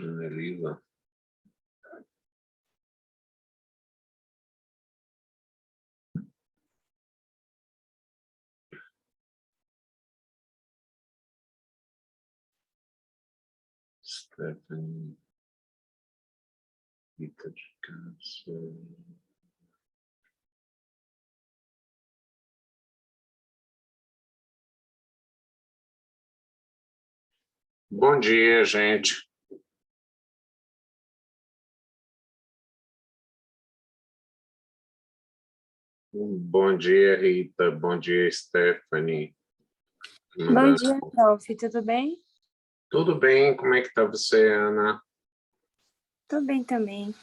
Elisa. Stephanie. Rita de Câncer. Bom dia, gente. Bom dia, Rita. Bom dia, Stephanie. Bom dia, prof. Tudo bem? Tudo bem. Como é que está você, Ana? Tô bem também.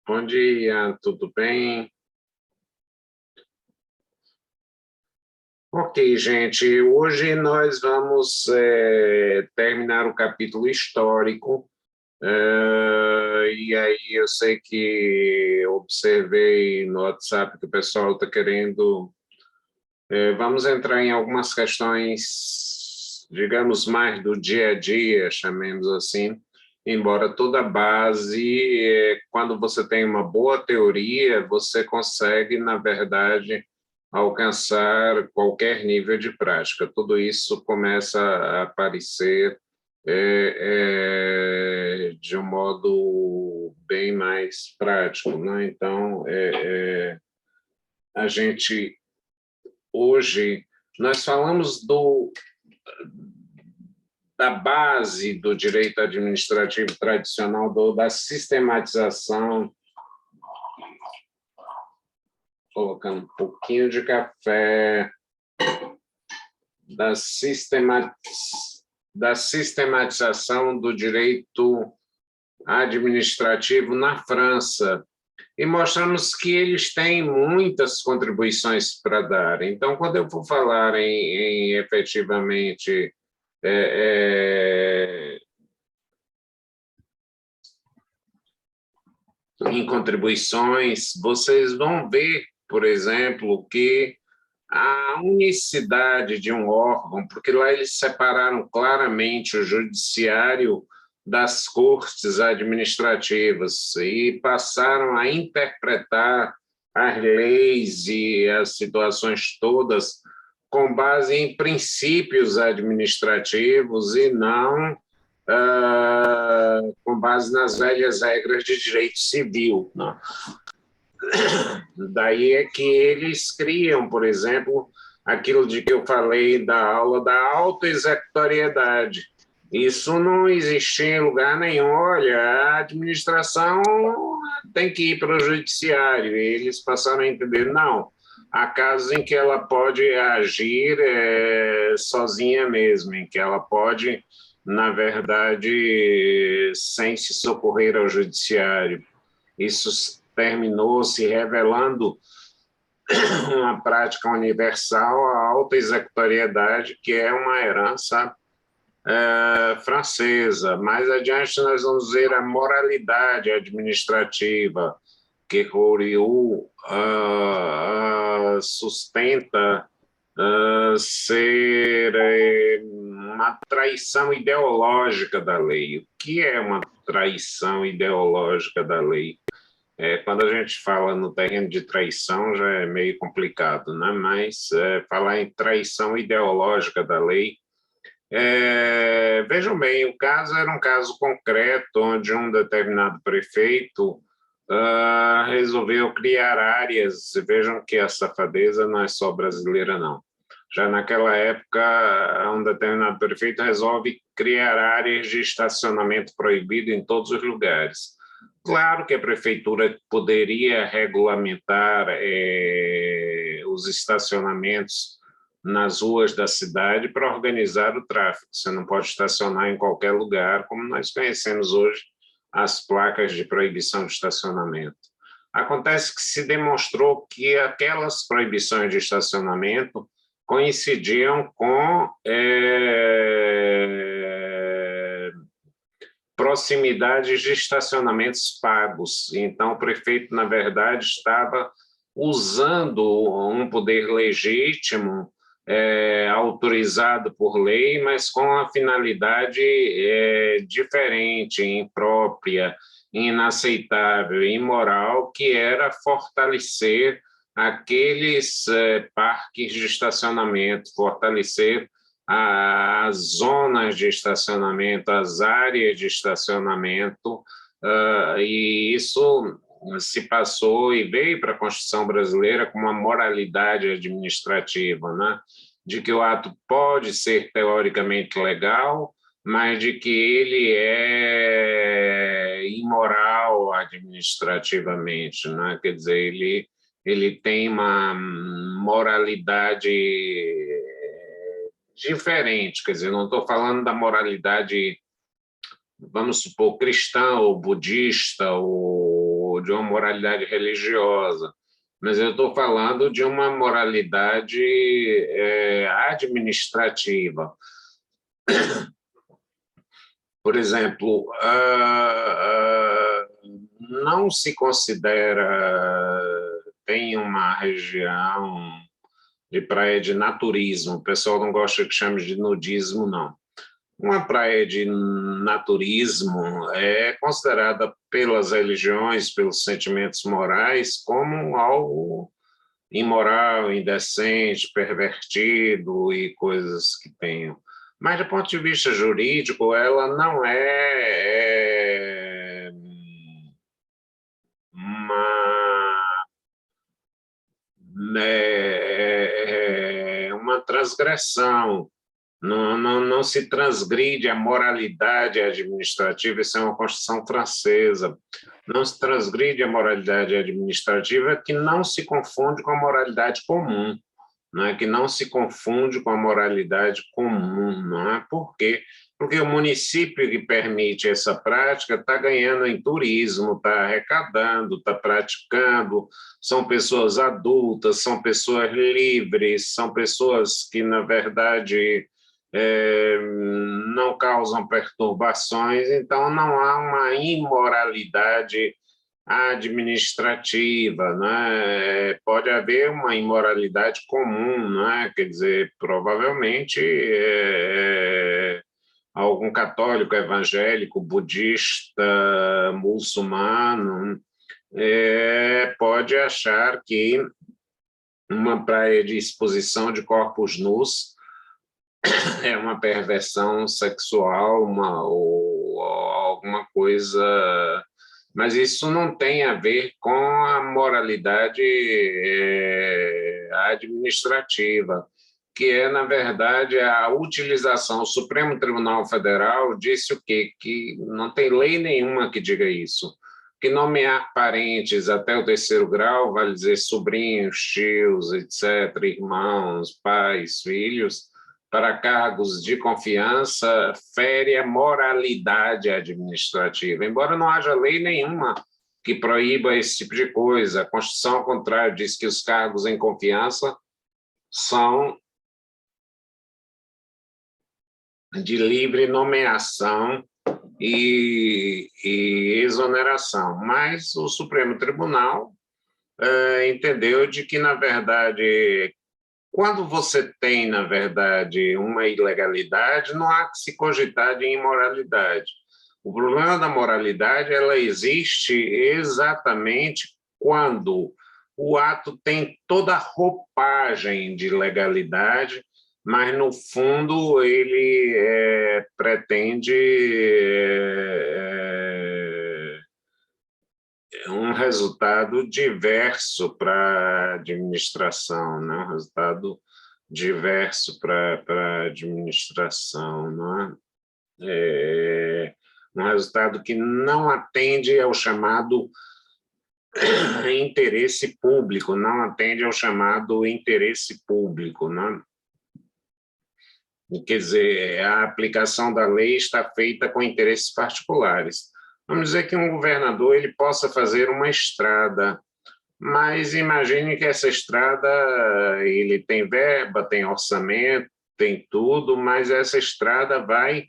Bom dia, tudo bem? Ok, gente. Hoje nós vamos terminar o capítulo histórico. E aí eu sei que observei no WhatsApp que o pessoal está querendo... vamos entrar em algumas questões, digamos, mais do dia a dia, chamemos assim, embora toda base, quando você tem uma boa teoria, você consegue, na verdade, alcançar qualquer nível de prática. Tudo isso começa a aparecer de um modo bem mais prático, né? Então, a gente, hoje, nós falamos da base do direito administrativo tradicional, da sistematização, colocando um pouquinho de café, da sistematização do direito administrativo na França, e mostramos que eles têm muitas contribuições para dar. Então, quando eu for falar em efetivamente em contribuições, vocês vão ver, por exemplo, que a unicidade de um órgão, porque lá eles separaram claramente o judiciário das cortes administrativas e passaram a interpretar as leis e as situações todas com base em princípios administrativos e não com base nas velhas regras de direito civil, né? Daí é que eles criam, por exemplo, aquilo de que eu falei da aula da autoexecutoriedade. Isso não existia em lugar nenhum. Olha, a administração tem que ir para o judiciário. E eles passaram a entender, não, há casos em que ela pode agir sozinha mesmo, em que ela pode, na verdade, sem se socorrer ao judiciário. Isso terminou se revelando uma prática universal, a autoexecutoriedade, que é uma herança francesa. Mais adiante nós vamos ver a moralidade administrativa, que Roriot sustenta ser uma traição ideológica da lei. O que é uma traição ideológica da lei? Quando a gente fala no terreno de traição já é meio complicado, né? Mas falar em traição ideológica da lei, vejam bem, o caso era um caso concreto onde um determinado prefeito resolveu criar áreas. Vejam que a safadeza não é só brasileira, não. Já naquela época, um determinado prefeito resolve criar áreas de estacionamento proibido em todos os lugares. Claro que a prefeitura poderia regulamentar os estacionamentos nas ruas da cidade para organizar o tráfego. Você não pode estacionar em qualquer lugar, como nós conhecemos hoje as placas de proibição de estacionamento. Acontece que se demonstrou que aquelas proibições de estacionamento coincidiam com proximidades de estacionamentos pagos. Então, o prefeito, na verdade, estava usando um poder legítimo, autorizado por lei, mas com a finalidade diferente, imprópria, inaceitável, imoral, que era fortalecer aqueles parques de estacionamento, fortalecer as zonas de estacionamento, as áreas de estacionamento, e isso se passou e veio para a Constituição brasileira com uma moralidade administrativa, né? De que o ato pode ser teoricamente legal, mas de que ele é imoral administrativamente, né? Quer dizer, ele tem uma moralidade diferente, quer dizer, não estou falando da moralidade, vamos supor, cristã ou budista ou de uma moralidade religiosa, mas eu estou falando de uma moralidade administrativa. Por exemplo, não se considera, tem uma região de praia de naturismo, o pessoal não gosta que chame de nudismo, não. Uma praia de naturismo é considerada pelas religiões, pelos sentimentos morais, como algo imoral, indecente, pervertido e coisas que tenham. Mas, do ponto de vista jurídico, ela não é uma transgressão. Não se transgride a moralidade administrativa, isso é uma Constituição francesa. Não se transgride a moralidade administrativa, que não se confunde com a moralidade comum, não é? Que não se confunde com a moralidade comum, não é? Por quê? Porque o município que permite essa prática está ganhando em turismo, está arrecadando, está praticando, são pessoas adultas, são pessoas livres, são pessoas que, na verdade, não causam perturbações, então não há uma imoralidade administrativa, né? Pode haver uma imoralidade comum, né? Quer dizer, provavelmente algum católico, evangélico, budista, muçulmano pode achar que uma praia de exposição de corpos nus é uma perversão sexual, ou alguma coisa, mas isso não tem a ver com a moralidade administrativa, que é, na verdade, a utilização. O Supremo Tribunal Federal disse o quê? Que não tem lei nenhuma que diga isso, que nomear parentes até o 3º grau, vale dizer sobrinhos, tios, etc., irmãos, pais, filhos, para cargos de confiança, fere a moralidade administrativa, embora não haja lei nenhuma que proíba esse tipo de coisa. A Constituição, ao contrário, diz que os cargos em confiança são de livre nomeação e exoneração, mas o Supremo Tribunal entendeu de que, na verdade, quando você tem, na verdade, uma ilegalidade, não há que se cogitar de imoralidade. O problema da moralidade, ela existe exatamente quando o ato tem toda a roupagem de legalidade, mas, no fundo, ele pretende um resultado diverso para a administração, né? Um resultado diverso para a administração, não é? um resultado que não atende ao chamado interesse público, não atende ao chamado interesse público, né? Quer dizer, a aplicação da lei está feita com interesses particulares. Vamos dizer que um governador ele possa fazer uma estrada, mas imagine que essa estrada ele tem verba, tem orçamento, tem tudo, mas essa estrada vai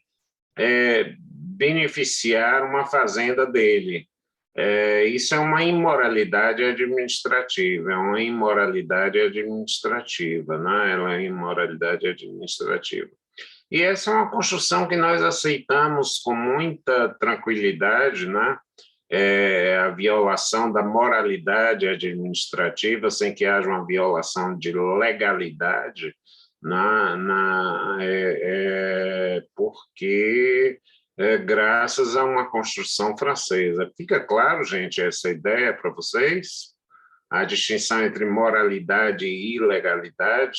beneficiar uma fazenda dele. Isso é uma imoralidade administrativa, é uma imoralidade administrativa, né? Ela é imoralidade administrativa. E essa é uma construção que nós aceitamos com muita tranquilidade, né? A violação da moralidade administrativa sem que haja uma violação de legalidade, porque graças a uma construção francesa. Fica claro, gente, essa ideia para vocês? A distinção entre moralidade e ilegalidade?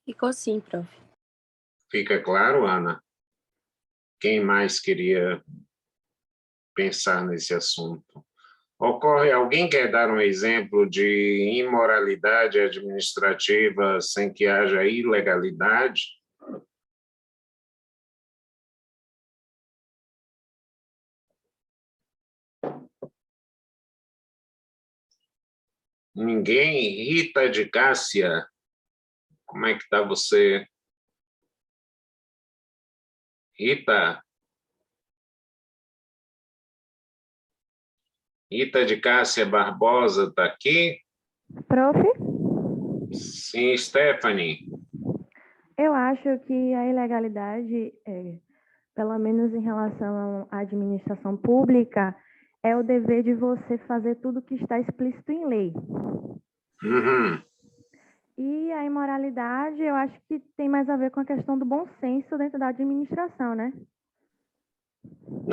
Ficou sim, prof. Fica claro, Ana? Quem mais queria pensar nesse assunto? Alguém quer dar um exemplo de imoralidade administrativa sem que haja ilegalidade? Ninguém? Rita de Cássia, como é que está você? Rita? Rita de Cássia Barbosa está aqui? Prof? Sim, Stephanie. Eu acho que a ilegalidade, pelo menos em relação à administração pública, é o dever de você fazer tudo que está explícito em lei. Uhum. E a imoralidade, eu acho que tem mais a ver com a questão do bom senso dentro da administração, né?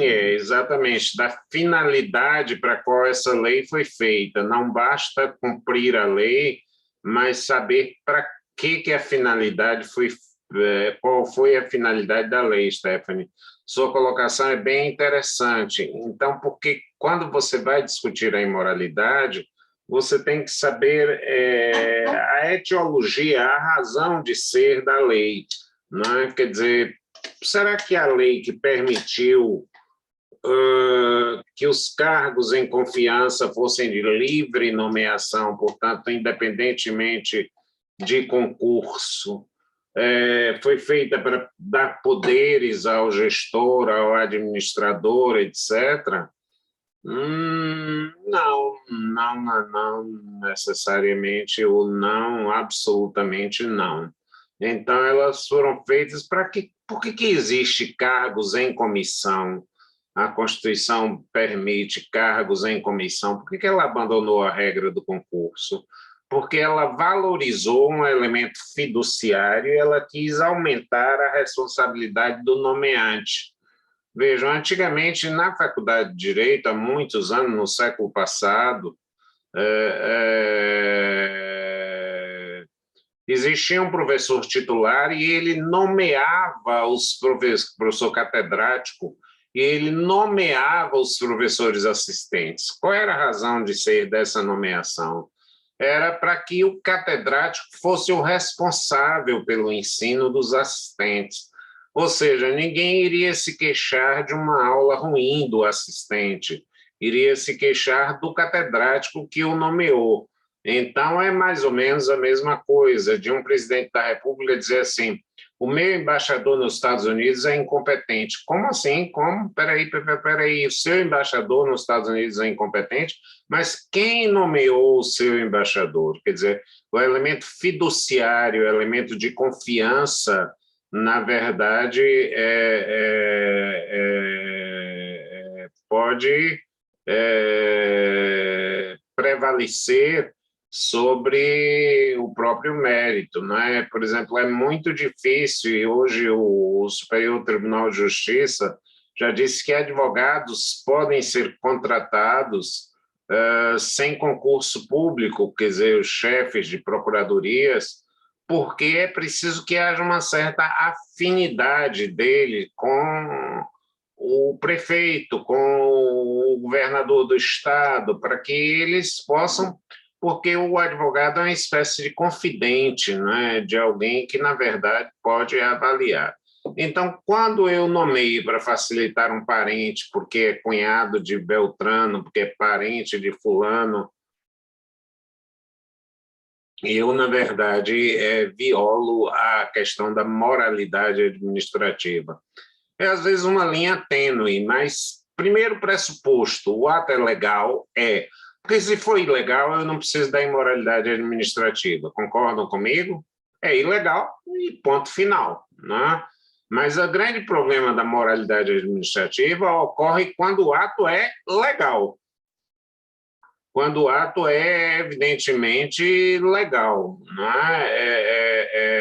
Exatamente, da finalidade para a qual essa lei foi feita. Não basta cumprir a lei, mas saber para que a finalidade foi, qual foi a finalidade da lei, Stephanie. Sua colocação é bem interessante. Então, porque quando você vai discutir a imoralidade, você tem que saber a etiologia, a razão de ser da lei, não é? Quer dizer, será que a lei que permitiu que os cargos em confiança fossem de livre nomeação, portanto, independentemente de concurso, foi feita para dar poderes ao gestor, ao administrador, etc.? Não necessariamente, ou não, absolutamente não. Então, elas foram feitas para que... Por que existe cargos em comissão? A Constituição permite cargos em comissão. Por que ela abandonou a regra do concurso? Porque ela valorizou um elemento fiduciário e ela quis aumentar a responsabilidade do nomeante. Vejam, antigamente, na Faculdade de Direito, há muitos anos, no século passado, existia um professor titular e ele nomeava professor catedrático, e ele nomeava os professores assistentes. Qual era a razão de ser dessa nomeação? Era para que o catedrático fosse o responsável pelo ensino dos assistentes. Ou seja, ninguém iria se queixar de uma aula ruim do assistente, iria se queixar do catedrático que o nomeou. Então, é mais ou menos a mesma coisa de um presidente da República dizer assim: o meu embaixador nos Estados Unidos é incompetente. Como assim? Como? Peraí, o seu embaixador nos Estados Unidos é incompetente, mas quem nomeou o seu embaixador? Quer dizer, o elemento fiduciário, o elemento de confiança, na verdade, pode prevalecer sobre o próprio mérito, não é? Por exemplo, é muito difícil, e hoje o Superior Tribunal de Justiça já disse que advogados podem ser contratados sem concurso público, quer dizer, os chefes de procuradorias, porque é preciso que haja uma certa afinidade dele com o prefeito, com o governador do estado, para que eles possam, porque o advogado é uma espécie de confidente, né, de alguém que, na verdade, pode avaliar. Então, quando eu nomeio para facilitar um parente, porque é cunhado de Beltrano, porque é parente de fulano, eu, na verdade, violo a questão da moralidade administrativa. É, às vezes, uma linha tênue, mas, primeiro pressuposto, o ato é legal, porque se for ilegal, eu não preciso da imoralidade administrativa. Concordam comigo? É ilegal e ponto final, né? Mas o grande problema da moralidade administrativa ocorre quando o ato é legal. Quando o ato é evidentemente legal, não é?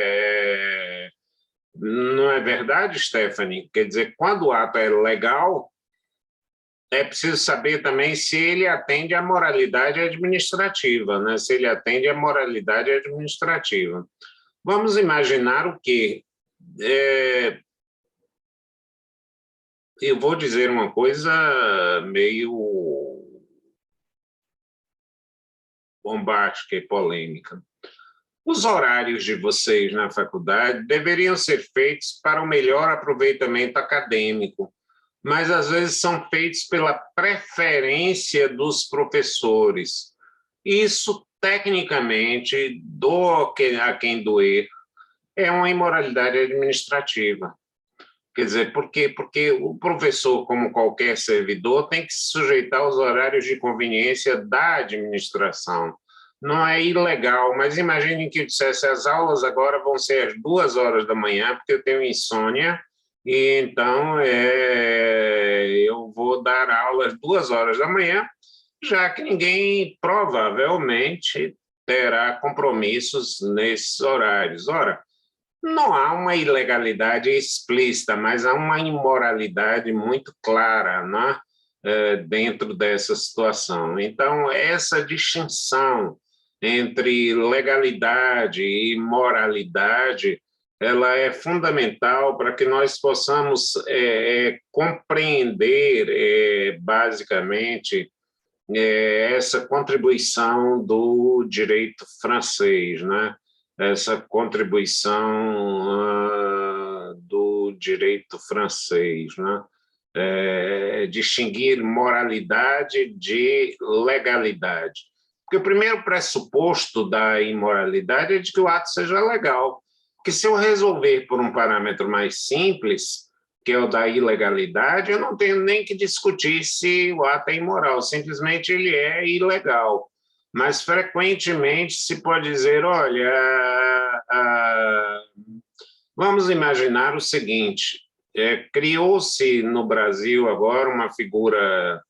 Não é verdade, Stephanie? Quer dizer, quando o ato é legal, é preciso saber também se ele atende à moralidade administrativa, né? Se ele atende à moralidade administrativa. Vamos imaginar o quê? Eu vou dizer uma coisa meio bombástica e polêmica. Os horários de vocês na faculdade deveriam ser feitos para o melhor aproveitamento acadêmico, mas às vezes são feitos pela preferência dos professores. Isso, tecnicamente, a quem doer, é uma imoralidade administrativa. Quer dizer, por quê? Porque o professor, como qualquer servidor, tem que se sujeitar aos horários de conveniência da administração. Não é ilegal, mas imaginem que eu dissesse as aulas agora vão ser às 2 horas da manhã, porque eu tenho insônia, e então eu vou dar aula às 2 horas da manhã, já que ninguém provavelmente terá compromissos nesses horários. Ora, não há uma ilegalidade explícita, mas há uma imoralidade muito clara, né, dentro dessa situação. Então, essa distinção entre legalidade e moralidade, ela é fundamental para que nós possamos compreender, basicamente, essa contribuição do direito francês, né? Essa contribuição do direito francês, né? Distinguir moralidade de legalidade. Porque o primeiro pressuposto da imoralidade é de que o ato seja legal. Porque se eu resolver por um parâmetro mais simples, que é o da ilegalidade, eu não tenho nem que discutir se o ato é imoral, simplesmente ele é ilegal. Mas, frequentemente, se pode dizer, olha, vamos imaginar o seguinte, criou-se no Brasil agora uma figura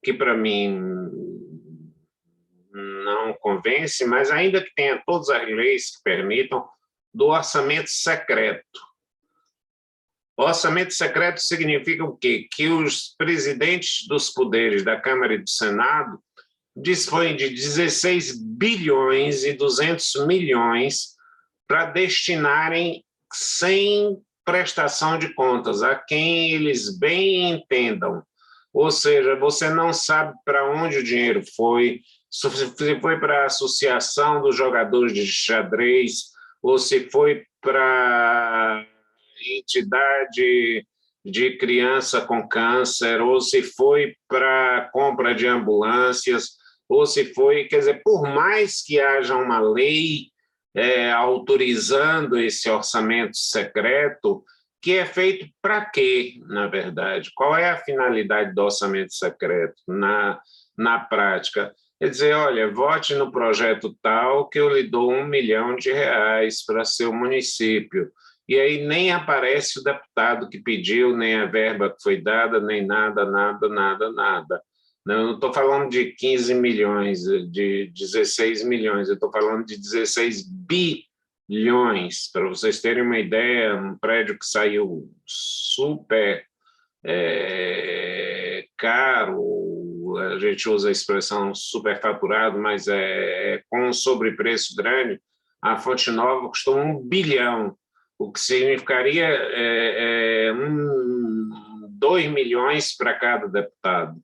que, para mim, não convence, mas ainda que tenha todas as leis que permitam, do orçamento secreto. O orçamento secreto significa o quê? Que os presidentes dos poderes da Câmara e do Senado dispõem de 16 bilhões e 200 milhões para destinarem sem prestação de contas a quem eles bem entendam. Ou seja, você não sabe para onde o dinheiro foi, se foi para a associação dos jogadores de xadrez, ou se foi para entidade de criança com câncer, ou se foi para compra de ambulâncias, ou se foi, quer dizer, por mais que haja uma lei autorizando esse orçamento secreto, que é feito para quê, na verdade? Qual é a finalidade do orçamento secreto na prática? Quer dizer, olha, vote no projeto tal que eu lhe dou R$1 milhão para seu município. E aí nem aparece o deputado que pediu, nem a verba que foi dada, nem nada. Não estou falando de 15 milhões, de 16 milhões, eu estou falando de 16 bilhões. Para vocês terem uma ideia, um prédio que saiu super caro, a gente usa a expressão superfaturado, mas com um sobrepreço grande, a Fonte Nova custou R$1 bilhão, o que significaria 1 2 milhões para cada deputado,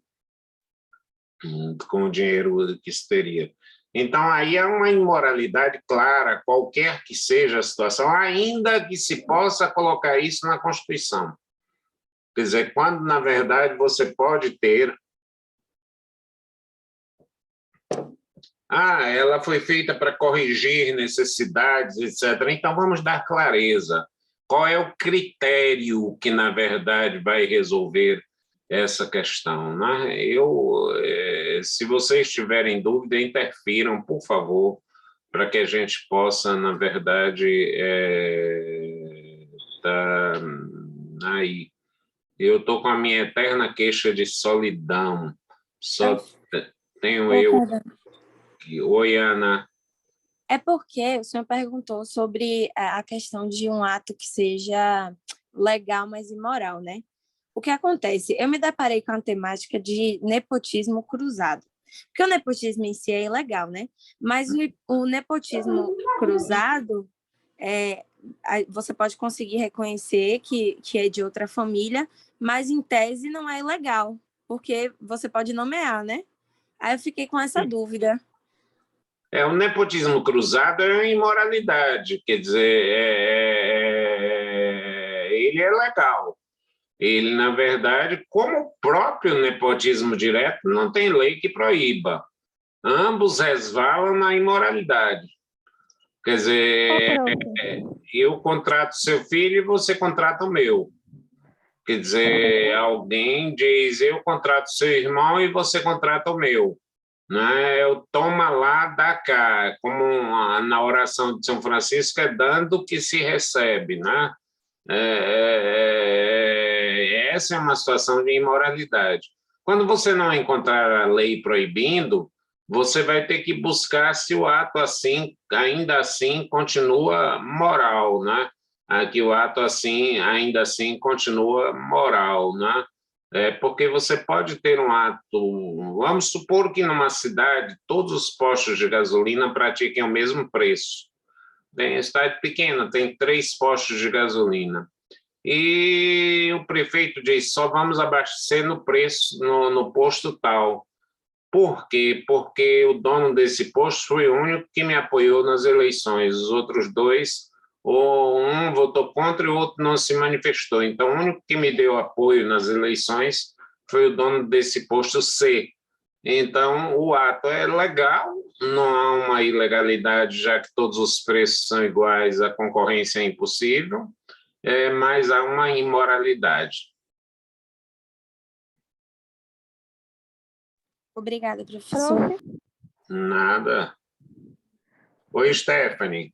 com o dinheiro que se teria. Então, aí há uma imoralidade clara, qualquer que seja a situação, ainda que se possa colocar isso na Constituição. Quer dizer, quando, na verdade, você pode ter... ela foi feita para corrigir necessidades, etc. Então, vamos dar clareza. Qual é o critério que, na verdade, vai resolver essa questão, né? Se vocês tiverem dúvida, interfiram, por favor, para que a gente possa, na verdade, tá aí. Eu estou com a minha eterna queixa de solidão. Só tenho eu. Oi, Ana. É porque o senhor perguntou sobre a questão de um ato que seja legal, mas imoral, né? O que acontece? Eu me deparei com a temática de nepotismo cruzado. Porque o nepotismo em si é ilegal, né? Mas o nepotismo cruzado, você pode conseguir reconhecer que é de outra família, mas em tese não é ilegal, porque você pode nomear, né? Aí eu fiquei com essa dúvida. O nepotismo cruzado é uma imoralidade, quer dizer, ele é legal. Ele, na verdade, como o próprio nepotismo direto, não tem lei que proíba. Ambos resvalam na imoralidade. Quer dizer, eu contrato seu filho e você contrata o meu. Quer dizer, alguém diz, eu contrato seu irmão e você contrata o meu. Né? Eu toma lá, dá cá, como na oração de São Francisco, é dando que se recebe, né? Essa é uma situação de imoralidade. Quando você não encontrar a lei proibindo, você vai ter que buscar se o ato assim, ainda assim, continua moral, né? Que o ato assim, ainda assim, continua moral, né? Porque você pode ter um ato... Vamos supor que numa cidade todos os postos de gasolina pratiquem o mesmo preço. Tem cidade pequena, tem 3 postos de gasolina. E o prefeito diz, só vamos abastecer no preço, no posto tal. Por quê? Porque o dono desse posto foi o único que me apoiou nas eleições. Os outros 2, ou um votou contra e o outro não se manifestou. Então, o único que me deu apoio nas eleições foi o dono desse posto C. Então, o ato é legal, não há uma ilegalidade, já que todos os preços são iguais, a concorrência é impossível, mas há uma imoralidade. Obrigada, professor. Nada. Oi, Stephanie.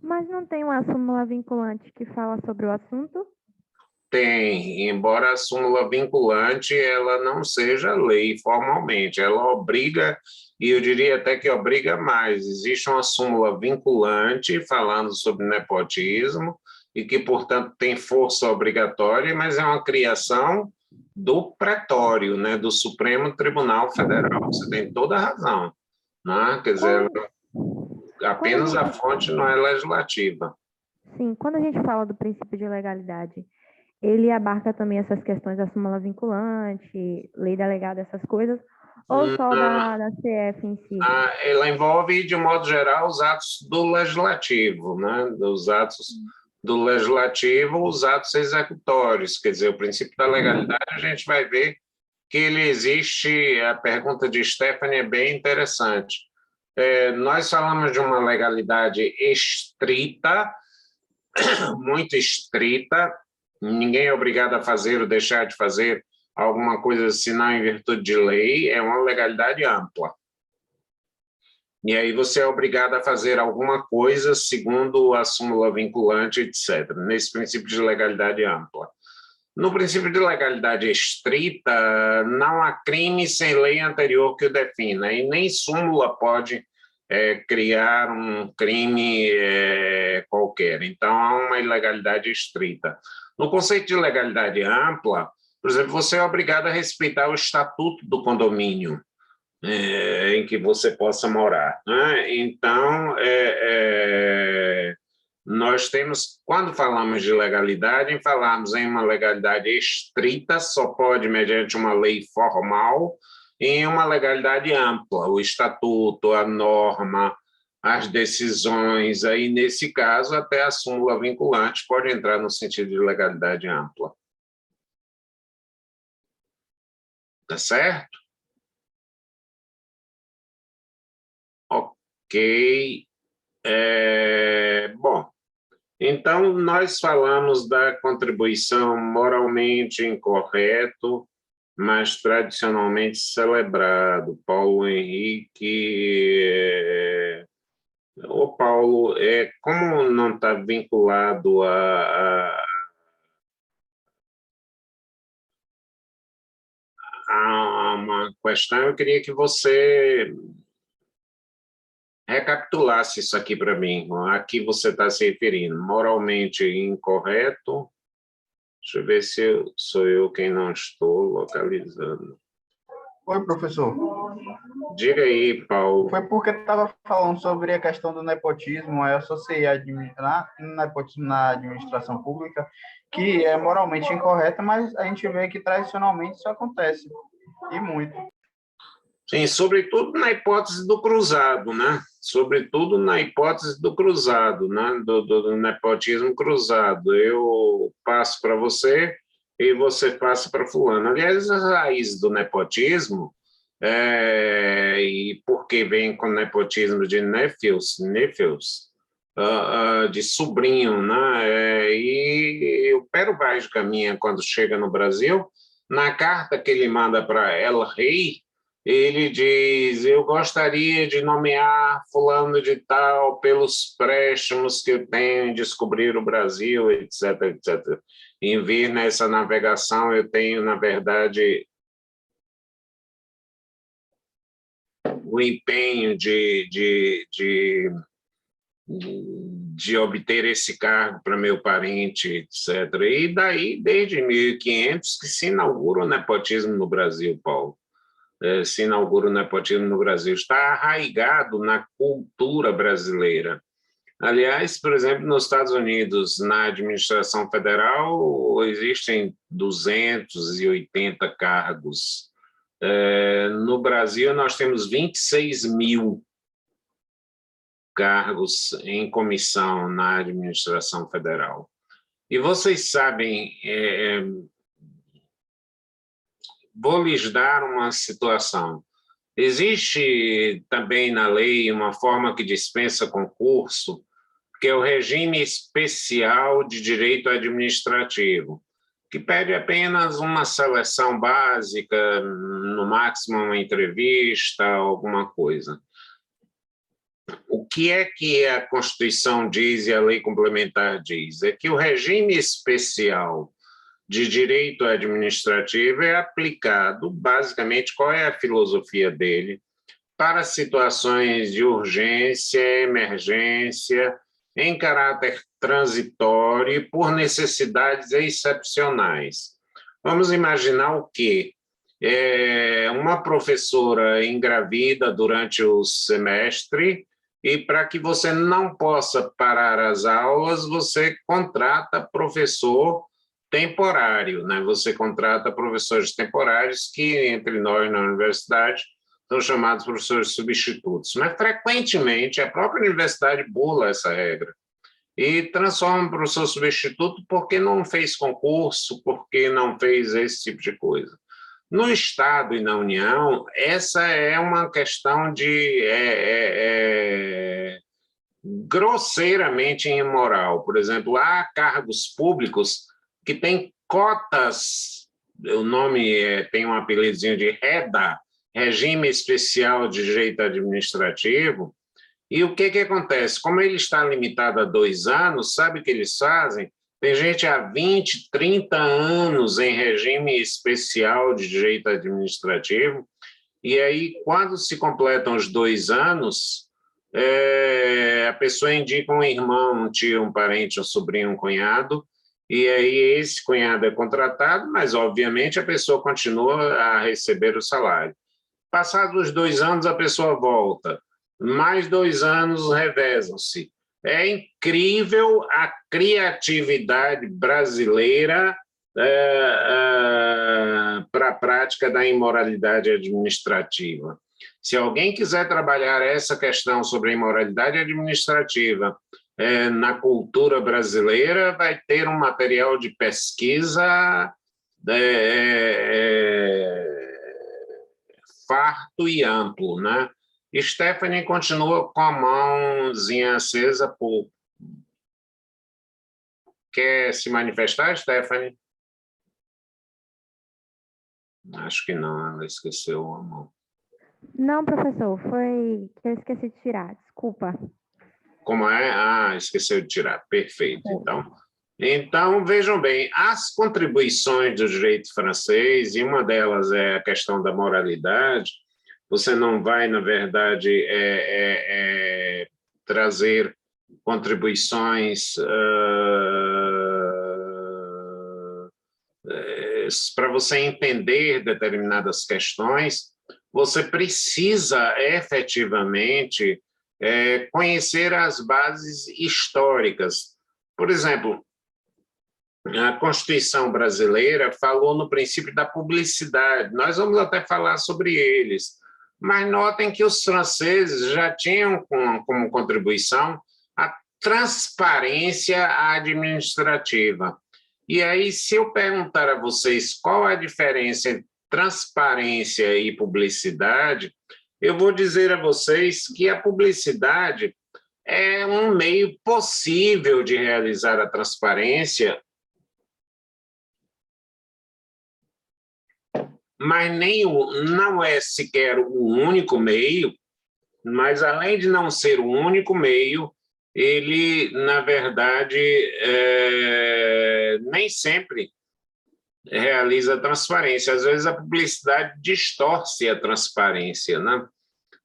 Mas não tem uma súmula vinculante que fala sobre o assunto? Tem, embora a súmula vinculante ela não seja lei formalmente, ela obriga, e eu diria até que obriga mais. Existe uma súmula vinculante falando sobre nepotismo e que, portanto, tem força obrigatória, mas é uma criação do pretório, né, do Supremo Tribunal Federal. Você tem toda a razão, né? Quer dizer, apenas a fonte não é legislativa. Sim, quando a gente fala do princípio de legalidade, ele abarca também essas questões da súmula vinculante, lei delegada, essas coisas, ou só da CF em si? Ela envolve, de modo geral, os atos do legislativo, né? Os atos do legislativo, os atos executórios, quer dizer, o princípio da legalidade, a gente vai ver que ele existe, a pergunta de Stephanie é bem interessante. Nós falamos de uma legalidade estrita, muito estrita, ninguém é obrigado a fazer ou deixar de fazer alguma coisa senão em virtude de lei, é uma legalidade ampla. E aí você é obrigado a fazer alguma coisa segundo a súmula vinculante, etc., nesse princípio de legalidade ampla. No princípio de legalidade estrita, não há crime sem lei anterior que o defina, e nem súmula pode criar um crime qualquer. Então, há uma ilegalidade estrita. No conceito de legalidade ampla, por exemplo, você é obrigado a respeitar o estatuto do condomínio em que você possa morar, né? Então, nós temos, quando falamos de legalidade, falamos em uma legalidade estrita, só pode mediante uma lei formal, e em uma legalidade ampla, o estatuto, a norma, as decisões, aí nesse caso até a súmula vinculante pode entrar no sentido de legalidade ampla. Tá certo? Ok. Bom, então nós falamos da contribuição moralmente incorreto, mas tradicionalmente celebrado. Paulo Henrique... Ô, Paulo, como não está vinculado a uma questão, eu queria que você recapitulasse isso aqui para mim. A que você está se referindo? Moralmente incorreto? Deixa eu ver se sou eu quem não estou localizando. Oi, professor. Diga aí, Paulo. Foi porque estava falando sobre a questão do nepotismo, eu associei nepotismo na administração pública, que é moralmente incorreta, mas a gente vê que tradicionalmente isso acontece, e muito. Sim, sobretudo na hipótese do cruzado, né? Sobretudo na hipótese do cruzado, né? Do nepotismo cruzado. Eu passo para você e você passa para fulano. Aliás, as raízes do nepotismo, e porque vem com nepotismo de nephews, de sobrinho, né? E o Pero Vaz de Caminha, quando chega no Brasil, na carta que ele manda para El Rei, ele diz: eu gostaria de nomear fulano de tal pelos préstimos que eu tenho em descobrir o Brasil, etc., etc. Em vir nessa navegação, eu tenho, na verdade, o empenho de obter esse cargo para meu parente, etc. E daí, desde 1500, que se inaugura o nepotismo no Brasil, Paulo. Se inaugura o nepotismo no Brasil, está arraigado na cultura brasileira. Aliás, por exemplo, nos Estados Unidos, na administração federal, existem 280 cargos. No Brasil, nós temos 26 mil cargos em comissão na administração federal. E vocês sabem... Vou lhes dar uma situação. Existe também na lei uma forma que dispensa concurso, que é o regime especial de direito administrativo, que pede apenas uma seleção básica, no máximo uma entrevista, alguma coisa. O que a Constituição diz e a lei complementar diz? É que o regime especial de direito administrativo é aplicado, basicamente, qual é a filosofia dele? Para situações de urgência, emergência, em caráter transitório e por necessidades excepcionais. Vamos imaginar o quê? Uma professora engravida durante o semestre e para que você não possa parar as aulas, você contrata professor temporário, né? Você contrata professores temporários que, entre nós na universidade, são chamados professores substitutos. Mas, frequentemente, a própria universidade bula essa regra e transforma o professor substituto porque não fez concurso, porque não fez esse tipo de coisa. No Estado e na União, essa é uma questão de grosseiramente imoral. Por exemplo, há cargos públicos que tem cotas, o nome tem um apelidozinho de REDA, Regime Especial de Direito Administrativo, e o que acontece? Como ele está limitado a 2 anos, sabe o que eles fazem? Tem gente há 20, 30 anos em regime especial de direito administrativo, e aí, quando se completam os 2 anos, a pessoa indica um irmão, um tio, um parente, um sobrinho, um cunhado, e aí esse cunhado é contratado, mas, obviamente, a pessoa continua a receber o salário. Passados os 2 anos, a pessoa volta. Mais 2 anos revezam-se. É incrível a criatividade brasileira para a prática da imoralidade administrativa. Se alguém quiser trabalhar essa questão sobre a imoralidade administrativa na cultura brasileira, vai ter um material de pesquisa farto e amplo, né? Stephanie continua com a mãozinha acesa. Quer se manifestar, Stephanie? Acho que não, ela esqueceu a mão. Não, professor, foi que eu esqueci de tirar, desculpa. Como é? Esqueceu de tirar, perfeito. Então, vejam bem, as contribuições do direito francês, e uma delas é a questão da moralidade, você não vai, na verdade, trazer contribuições para você entender determinadas questões, você precisa efetivamente conhecer as bases históricas. Por exemplo, a Constituição brasileira falou no princípio da publicidade. Nós vamos até falar sobre eles. Mas notem que os franceses já tinham como contribuição a transparência administrativa. E aí, se eu perguntar a vocês qual a diferença entre transparência e publicidade, eu vou dizer a vocês que a publicidade é um meio possível de realizar a transparência, mas não é sequer o único meio, mas além de não ser o único meio, ele, na verdade, nem sempre realiza a transparência. Às vezes a publicidade distorce a transparência, né?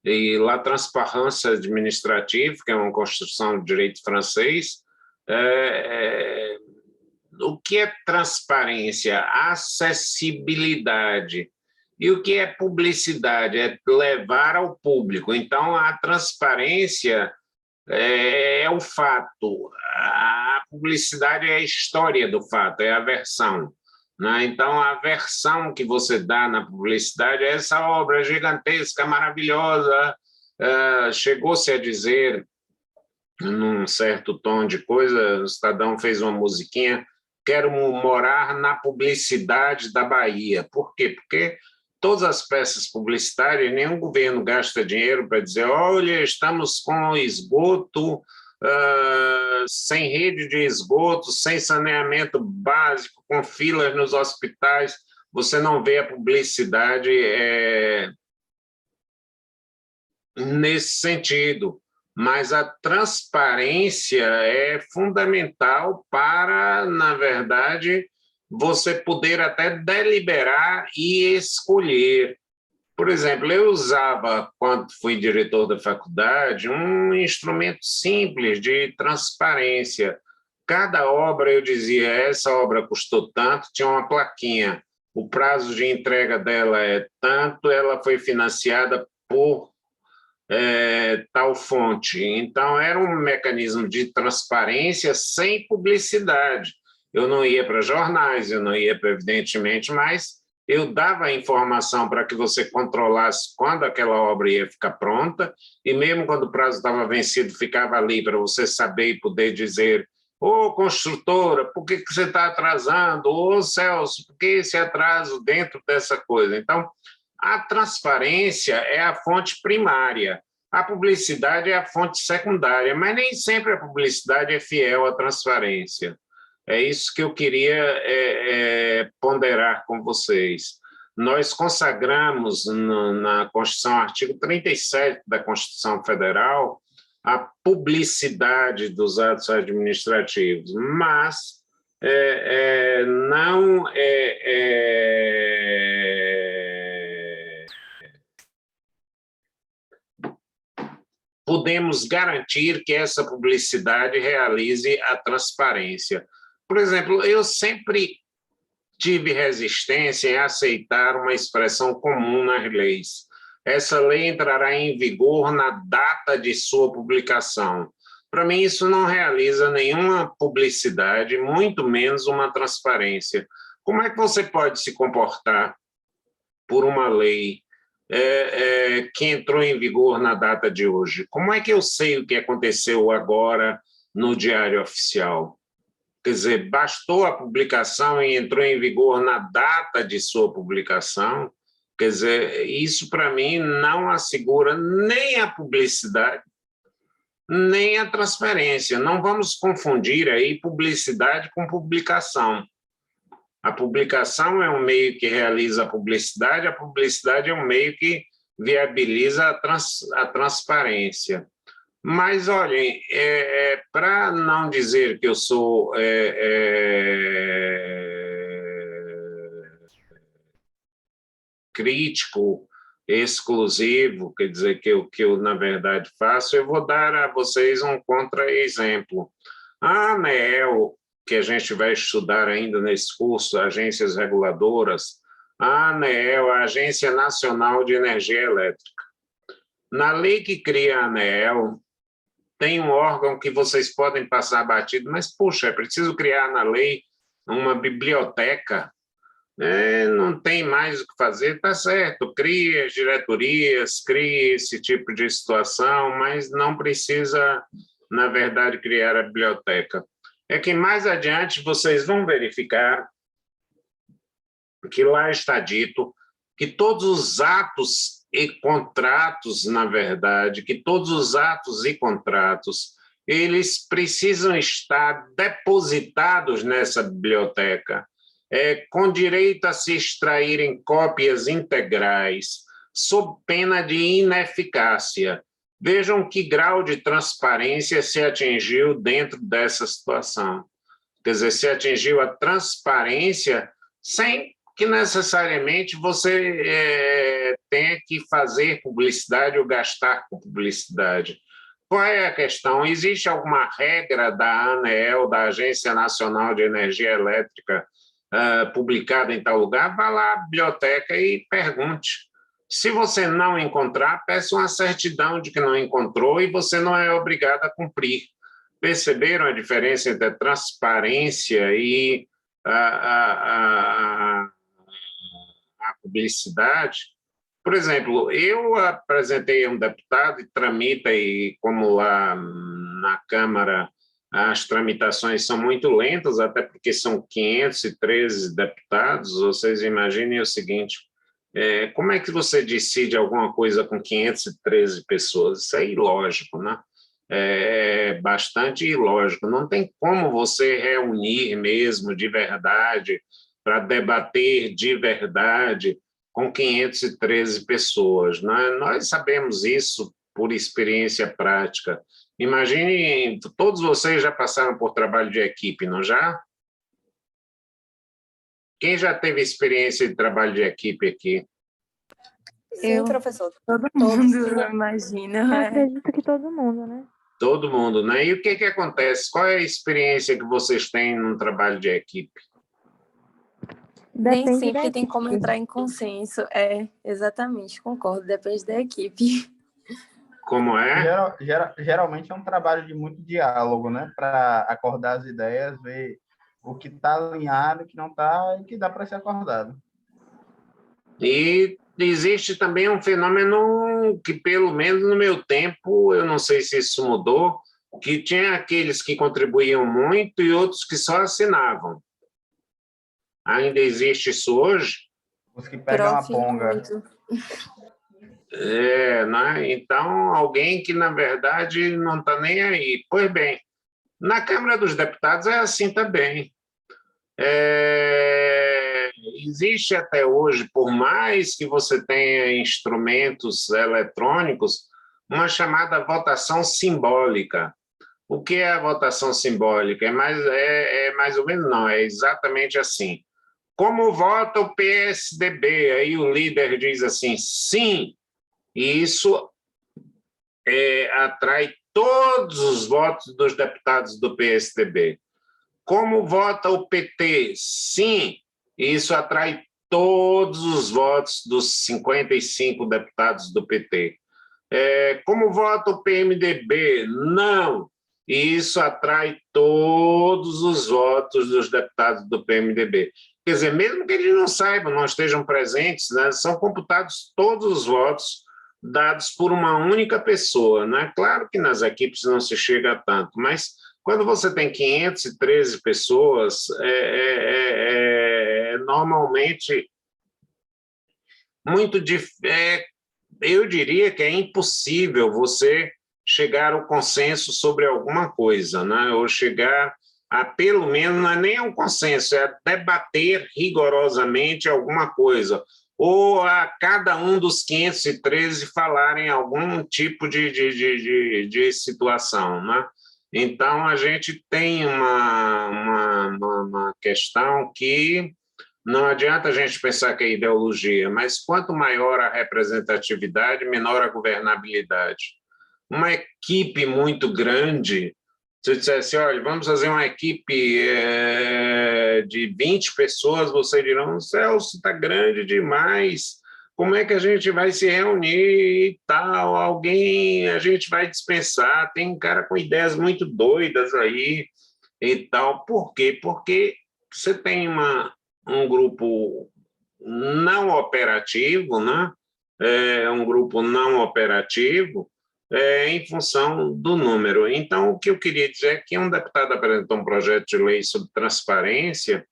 E la transparência administrativa, que é uma construção do direito francês, o que é transparência? Acessibilidade. E o que é publicidade? É levar ao público. Então, a transparência é o fato, a publicidade é a história do fato, é a versão, né? Então, a versão que você dá na publicidade é essa obra gigantesca, maravilhosa, chegou-se a dizer, num certo tom de coisa, o Estadão fez uma musiquinha, quero morar na publicidade da Bahia. Por quê? Porque todas as peças publicitárias, nenhum governo gasta dinheiro para dizer, olha, estamos com esgoto, sem rede de esgoto, sem saneamento básico, com filas nos hospitais. Você não vê a publicidade nesse sentido. Mas a transparência é fundamental para, na verdade, você poder até deliberar e escolher. Por exemplo, eu usava, quando fui diretor da faculdade, um instrumento simples de transparência. Cada obra eu dizia, essa obra custou tanto, tinha uma plaquinha, o prazo de entrega dela é tanto, ela foi financiada por tal fonte. Então, era um mecanismo de transparência sem publicidade. Eu não ia para jornais, eu não ia para, evidentemente, mas eu dava a informação para que você controlasse quando aquela obra ia ficar pronta, e mesmo quando o prazo estava vencido, ficava ali para você saber e poder dizer, ô construtora, por que você está atrasando? Ô Celso, por que esse atraso dentro dessa coisa? Então, a transparência é a fonte primária, a publicidade é a fonte secundária, mas nem sempre a publicidade é fiel à transparência. É isso que eu queria ponderar com vocês. Nós consagramos na Constituição, artigo 37 da Constituição Federal, a publicidade dos atos administrativos, mas não podemos garantir que essa publicidade realize a transparência. Por exemplo, eu sempre tive resistência em aceitar uma expressão comum nas leis. Essa lei entrará em vigor na data de sua publicação. Para mim, isso não realiza nenhuma publicidade, muito menos uma transparência. Como é que você pode se comportar por uma lei que entrou em vigor na data de hoje? Como é que eu sei o que aconteceu agora no Diário Oficial? Quer dizer, bastou a publicação e entrou em vigor na data de sua publicação? Quer dizer, isso para mim não assegura nem a publicidade, nem a transparência. Não vamos confundir aí publicidade com publicação. A publicação é um meio que realiza a publicidade é um meio que viabiliza a transparência. Mas, olhem, para não dizer que eu sou crítico exclusivo, quer dizer, que eu, na verdade, faço, eu vou dar a vocês um contra-exemplo. A ANEEL, que a gente vai estudar ainda nesse curso, agências reguladoras, a ANEEL, a Agência Nacional de Energia Elétrica. Na lei que cria a ANEEL, tem um órgão que vocês podem passar batido, mas, puxa, é preciso criar na lei uma biblioteca, não tem mais o que fazer, tá certo, cria as diretorias, cria esse tipo de situação, mas não precisa, na verdade, criar a biblioteca. É que mais adiante vocês vão verificar que lá está dito que todos os atos e contratos, na verdade, que todos os atos e contratos, eles precisam estar depositados nessa biblioteca, com direito a se extraírem cópias integrais, sob pena de ineficácia. Vejam que grau de transparência se atingiu dentro dessa situação. Quer dizer, se atingiu a transparência sem que necessariamente você tenha que fazer publicidade ou gastar com publicidade. Qual é a questão? Existe alguma regra da ANEEL, da Agência Nacional de Energia Elétrica, publicada em tal lugar? Vá lá à biblioteca e pergunte. Se você não encontrar, peça uma certidão de que não encontrou e você não é obrigado a cumprir. Perceberam a diferença entre a transparência e a publicidade? Por exemplo, eu apresentei a um deputado e tramita, e como lá na Câmara as tramitações são muito lentas, até porque são 513 deputados, vocês imaginem o seguinte, como é que você decide alguma coisa com 513 pessoas? Isso é ilógico, né? É bastante ilógico. Não tem como você reunir mesmo de verdade, para debater de verdade com 513 pessoas, né? Nós sabemos isso por experiência prática. Imagine, todos vocês já passaram por trabalho de equipe, não já? Quem já teve experiência de trabalho de equipe aqui? Sim, professor. Todo Todos, mundo, eu imagino. Eu acredito que todo mundo, né? Todo mundo, né? E o que acontece? Qual é a experiência que vocês têm num trabalho de equipe? Nem sempre tem como entrar em consenso. Exatamente, concordo, depende da equipe. Como é? Geralmente é um trabalho de muito diálogo, né? Para acordar as ideias, ver o que está alinhado, o que não está e que dá para ser acordado. E existe também um fenômeno que, pelo menos no meu tempo, eu não sei se isso mudou, que tinha aqueles que contribuíam muito e outros que só assinavam. Ainda existe isso hoje? Os que pegam a ponga. Né? Então, alguém que, na verdade, não está nem aí. Pois bem, na Câmara dos Deputados é assim também. Existe até hoje, por mais que você tenha instrumentos eletrônicos, uma chamada votação simbólica. O que é a votação simbólica? É mais ou menos, não, é exatamente assim. Como vota o PSDB? Aí o líder diz assim, sim, e isso atrai todos os votos dos deputados do PSDB. Como vota o PT? Sim, e isso atrai todos os votos dos 55 deputados do PT. Como vota o PMDB? Não. e isso atrai todos os votos dos deputados do PMDB. Quer dizer, mesmo que eles não saibam, não estejam presentes, né, são computados todos os votos dados por uma única pessoa. Né? Claro que nas equipes não se chega a tanto, mas quando você tem 513 pessoas, normalmente muito difícil. Eu diria que é impossível você chegar ao consenso sobre alguma coisa, né? Ou chegar a, pelo menos, não é nem um consenso, é debater rigorosamente alguma coisa, ou a cada um dos 513 falarem algum tipo de situação, né? Então, a gente tem uma questão que não adianta a gente pensar que é ideologia, mas quanto maior a representatividade, menor a governabilidade. Uma equipe muito grande, se eu dissesse, olha, vamos fazer uma equipe de 20 pessoas, você dirá, o Celso está grande demais, como é que a gente vai se reunir e tal, alguém a gente vai dispensar, tem um cara com ideias muito doidas aí e tal. Por quê? Porque você tem um grupo não operativo, né? Um grupo não operativo, em função do número. Então, o que eu queria dizer é que um deputado apresentou um projeto de lei sobre transparência,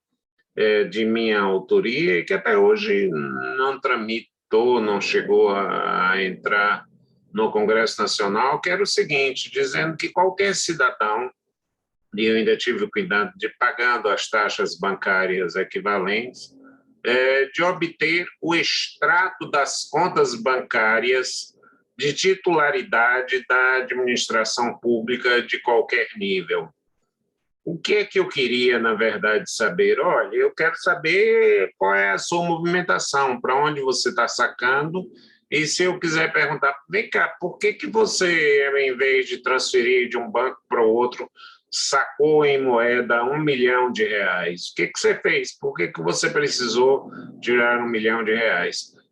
de minha autoria, e que até hoje não tramitou, não chegou a entrar no Congresso Nacional, que era o seguinte, dizendo que qualquer cidadão, e eu ainda tive o cuidado de, pagando as taxas bancárias equivalentes, de obter o extrato das contas bancárias de titularidade da administração pública de qualquer nível. O que é que eu queria, na verdade, saber? Olha, eu quero saber qual é a sua movimentação, para onde você está sacando, e se eu quiser perguntar, vem cá, por que você, em vez de transferir de um banco para o outro, sacou em moeda R$1 milhão? O que você fez? Por que você precisou tirar R$1 milhão?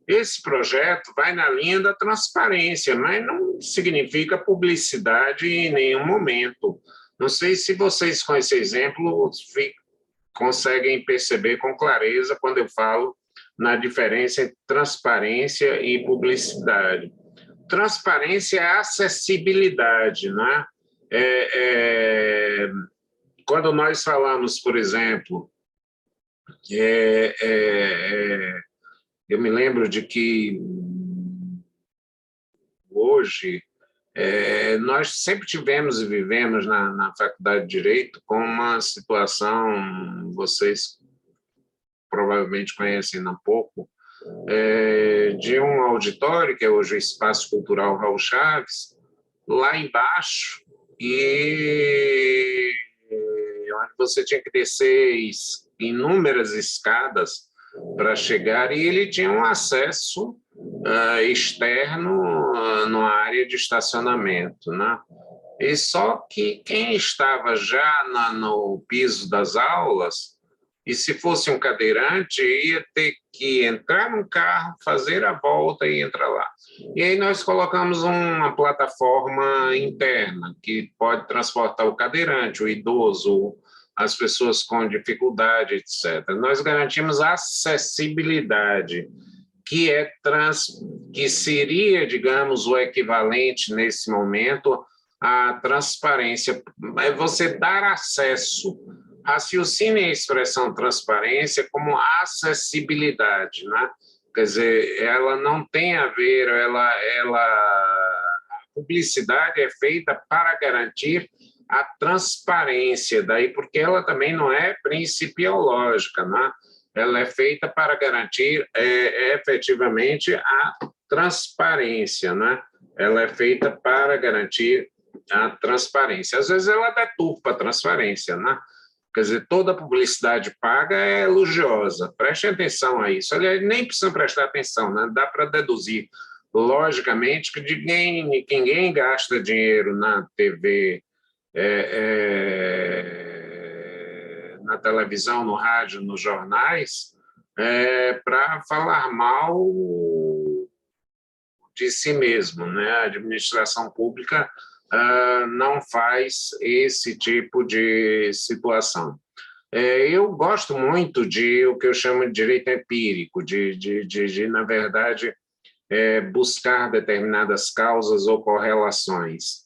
Esse projeto vai na linha da transparência, mas não significa publicidade em nenhum momento. Não sei se vocês, com esse exemplo, conseguem perceber com clareza quando eu falo na diferença entre transparência e publicidade. Transparência é acessibilidade, né? Quando nós falamos, por exemplo, eu me lembro de que hoje nós sempre tivemos e vivemos na Faculdade de Direito com uma situação, vocês provavelmente conhecem um pouco, de um auditório, que é hoje o Espaço Cultural Raul Chaves, lá embaixo, e onde você tinha que descer inúmeras escadas para chegar, e ele tinha um acesso externo numa área de estacionamento, né? E só que quem estava já no piso das aulas, e se fosse um cadeirante, ia ter que entrar num carro, fazer a volta e entrar lá. E aí nós colocamos uma plataforma interna que pode transportar o cadeirante, o idoso, as pessoas com dificuldade, etc. Nós garantimos acessibilidade, que seria, digamos, o equivalente nesse momento à transparência. É você dar acesso. Raciocine a expressão transparência como acessibilidade, né? Quer dizer, ela não tem a ver, a publicidade é feita para garantir a transparência, daí porque ela também não é principiológica, né? Ela é feita para garantir efetivamente a transparência, né? Ela é feita para garantir a transparência. Às vezes ela deturpa a transparência, né? Quer dizer, toda publicidade paga é elogiosa. Prestem atenção a isso. Aliás, nem precisam prestar atenção, né? Dá para deduzir, logicamente, que ninguém gasta dinheiro na TV, na televisão, no rádio, nos jornais, para falar mal de si mesmo, né? A administração pública não faz esse tipo de situação. Eu gosto muito de o que eu chamo de direito empírico, na verdade, buscar determinadas causas ou correlações.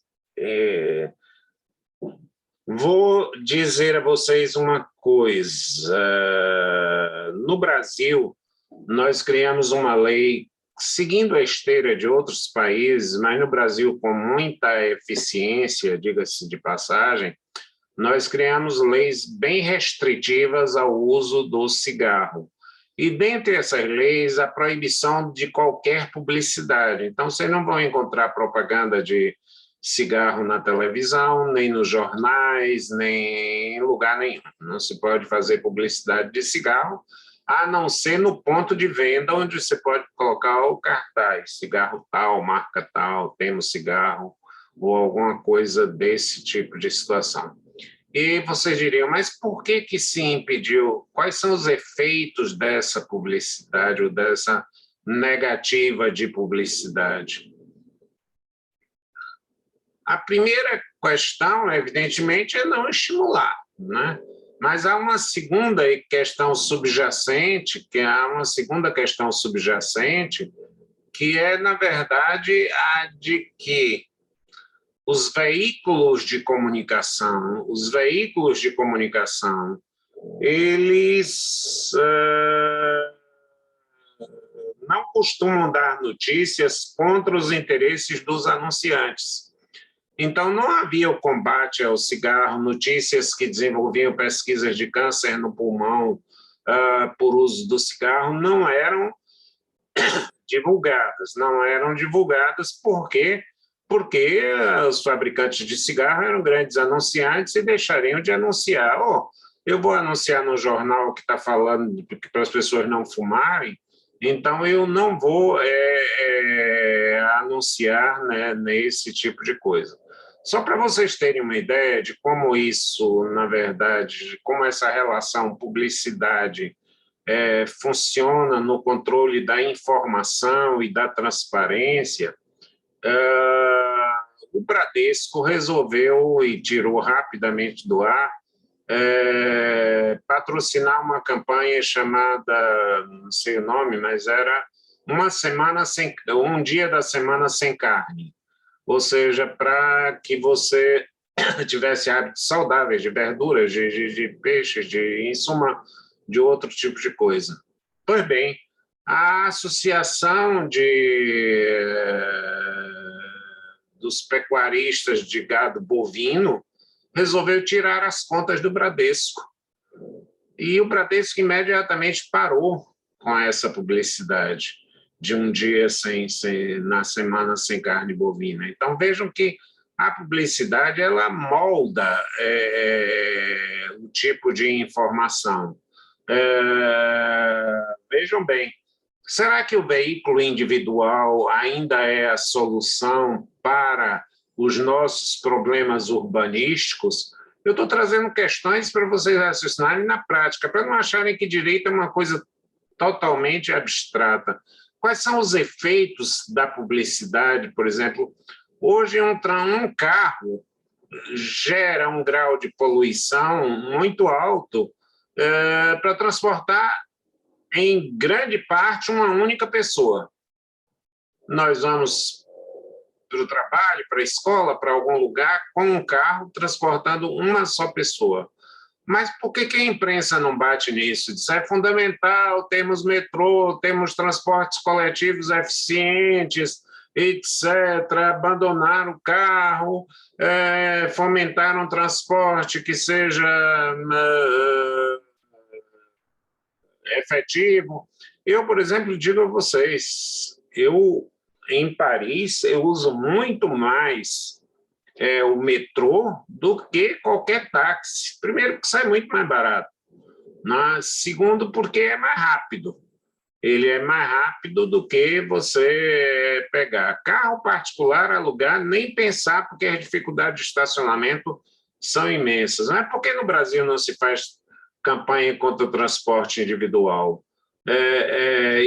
Vou dizer a vocês uma coisa. No Brasil, nós criamos uma lei, seguindo a esteira de outros países, mas no Brasil com muita eficiência, diga-se de passagem, nós criamos leis bem restritivas ao uso do cigarro. E, dentre essas leis, a proibição de qualquer publicidade. Então, vocês não vão encontrar propaganda de cigarro na televisão, nem nos jornais, nem em lugar nenhum. Não se pode fazer publicidade de cigarro, a não ser no ponto de venda, onde você pode colocar o cartaz, cigarro tal, marca tal, temos cigarro, ou alguma coisa desse tipo de situação. E vocês diriam, mas por que se impediu? Quais são os efeitos dessa publicidade ou dessa negativa de publicidade? A primeira questão, evidentemente, é não estimular, né? Mas há uma segunda questão subjacente, que é, na verdade, a de que os veículos de comunicação, eles não costumam dar notícias contra os interesses dos anunciantes. Então, não havia o combate ao cigarro, notícias que desenvolviam pesquisas de câncer no pulmão por uso do cigarro não eram divulgadas, porque os fabricantes de cigarro eram grandes anunciantes e deixariam de anunciar. Eu vou anunciar no jornal que está falando para as pessoas não fumarem, então eu não vou anunciar, né, nesse tipo de coisa. Só para vocês terem uma ideia de como isso, na verdade, como essa relação publicidade funciona no controle da informação e da transparência, o Bradesco resolveu e tirou rapidamente do ar patrocinar uma campanha chamada, não sei o nome, mas era um dia da semana sem carne, ou seja, para que você tivesse hábitos saudáveis de verduras, de peixes, em suma, de outro tipo de coisa. Pois bem, a Associação dos Pecuaristas de Gado Bovino resolveu tirar as contas do Bradesco. E o Bradesco imediatamente parou com essa publicidade de um dia na semana sem carne bovina. Então, vejam que a publicidade ela molda o tipo de informação. Vejam bem, será que o veículo individual ainda é a solução para os nossos problemas urbanísticos? Eu estou trazendo questões para vocês raciocinarem na prática, para não acharem que direito é uma coisa totalmente abstrata. Quais são os efeitos da publicidade, por exemplo? Hoje, um carro gera um grau de poluição muito alto para transportar, em grande parte, uma única pessoa. Nós vamos para o trabalho, para a escola, para algum lugar, com um carro transportando uma só pessoa. Mas por que a imprensa não bate nisso? Isso é fundamental, temos metrô, temos transportes coletivos eficientes, etc., abandonar o carro, fomentar um transporte que seja efetivo. Eu, por exemplo, digo a vocês, em Paris, eu uso muito mais o metrô do que qualquer táxi. Primeiro, porque sai muito mais barato. Segundo, porque é mais rápido. Ele é mais rápido do que você pegar carro particular, alugar, nem pensar, porque as dificuldades de estacionamento são imensas. Não é porque no Brasil não se faz campanha contra o transporte individual.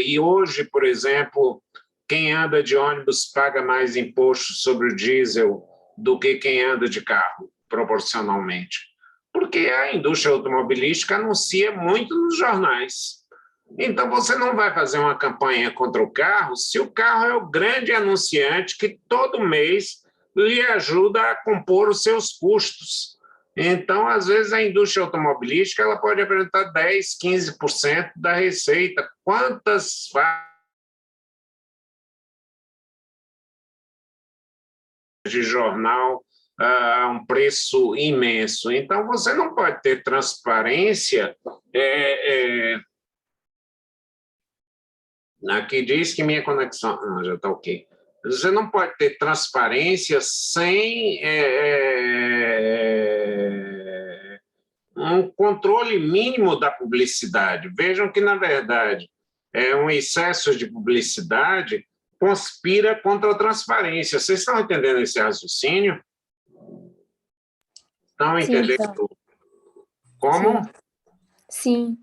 E hoje, por exemplo, quem anda de ônibus paga mais imposto sobre o diesel do que quem anda de carro, proporcionalmente. Porque a indústria automobilística anuncia muito nos jornais. Então, você não vai fazer uma campanha contra o carro se o carro é o grande anunciante que todo mês lhe ajuda a compor os seus custos. Então, às vezes, a indústria automobilística ela pode apresentar 10%, 15% da receita. Quantas de jornal a um preço imenso? Então, você não pode ter transparência. Aqui diz que minha conexão... Não, já está ok. Você não pode ter transparência sem um controle mínimo da publicidade. Vejam que, na verdade, um excesso de publicidade conspira contra a transparência. Vocês estão entendendo esse raciocínio? Estão entendendo? Então. Como? Sim.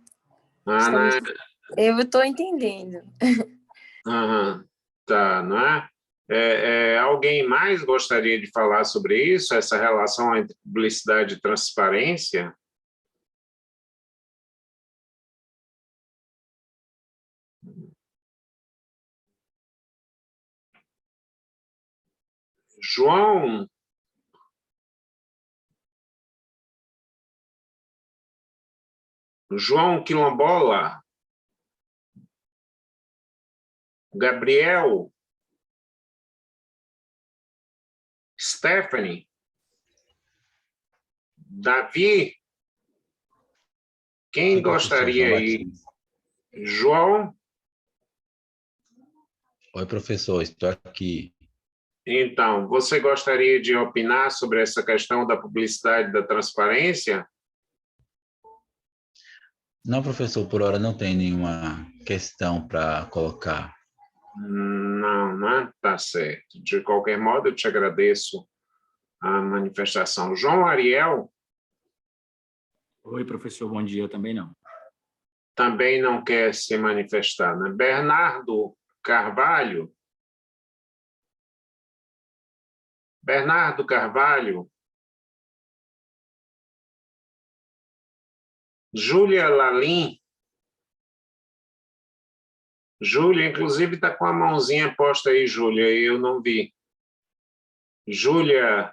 Ana... Eu estou entendendo. Tá, não é? Alguém mais gostaria de falar sobre isso, essa relação entre publicidade e transparência? João Quilombola, Gabriel, Stephanie, Davi, quem gostaria aí? João? Oi, professor, estou aqui. Então, você gostaria de opinar sobre essa questão da publicidade e da transparência? Não, professor, por hora não tem nenhuma questão para colocar. Não, né? Tá certo. De qualquer modo, eu te agradeço a manifestação. João Ariel? Oi, professor, bom dia, também não. Também não quer se manifestar, né? Bernardo Carvalho? Bernardo Carvalho? Júlia Lalim? Júlia, inclusive, está com a mãozinha posta aí, Júlia, e eu não vi. Júlia.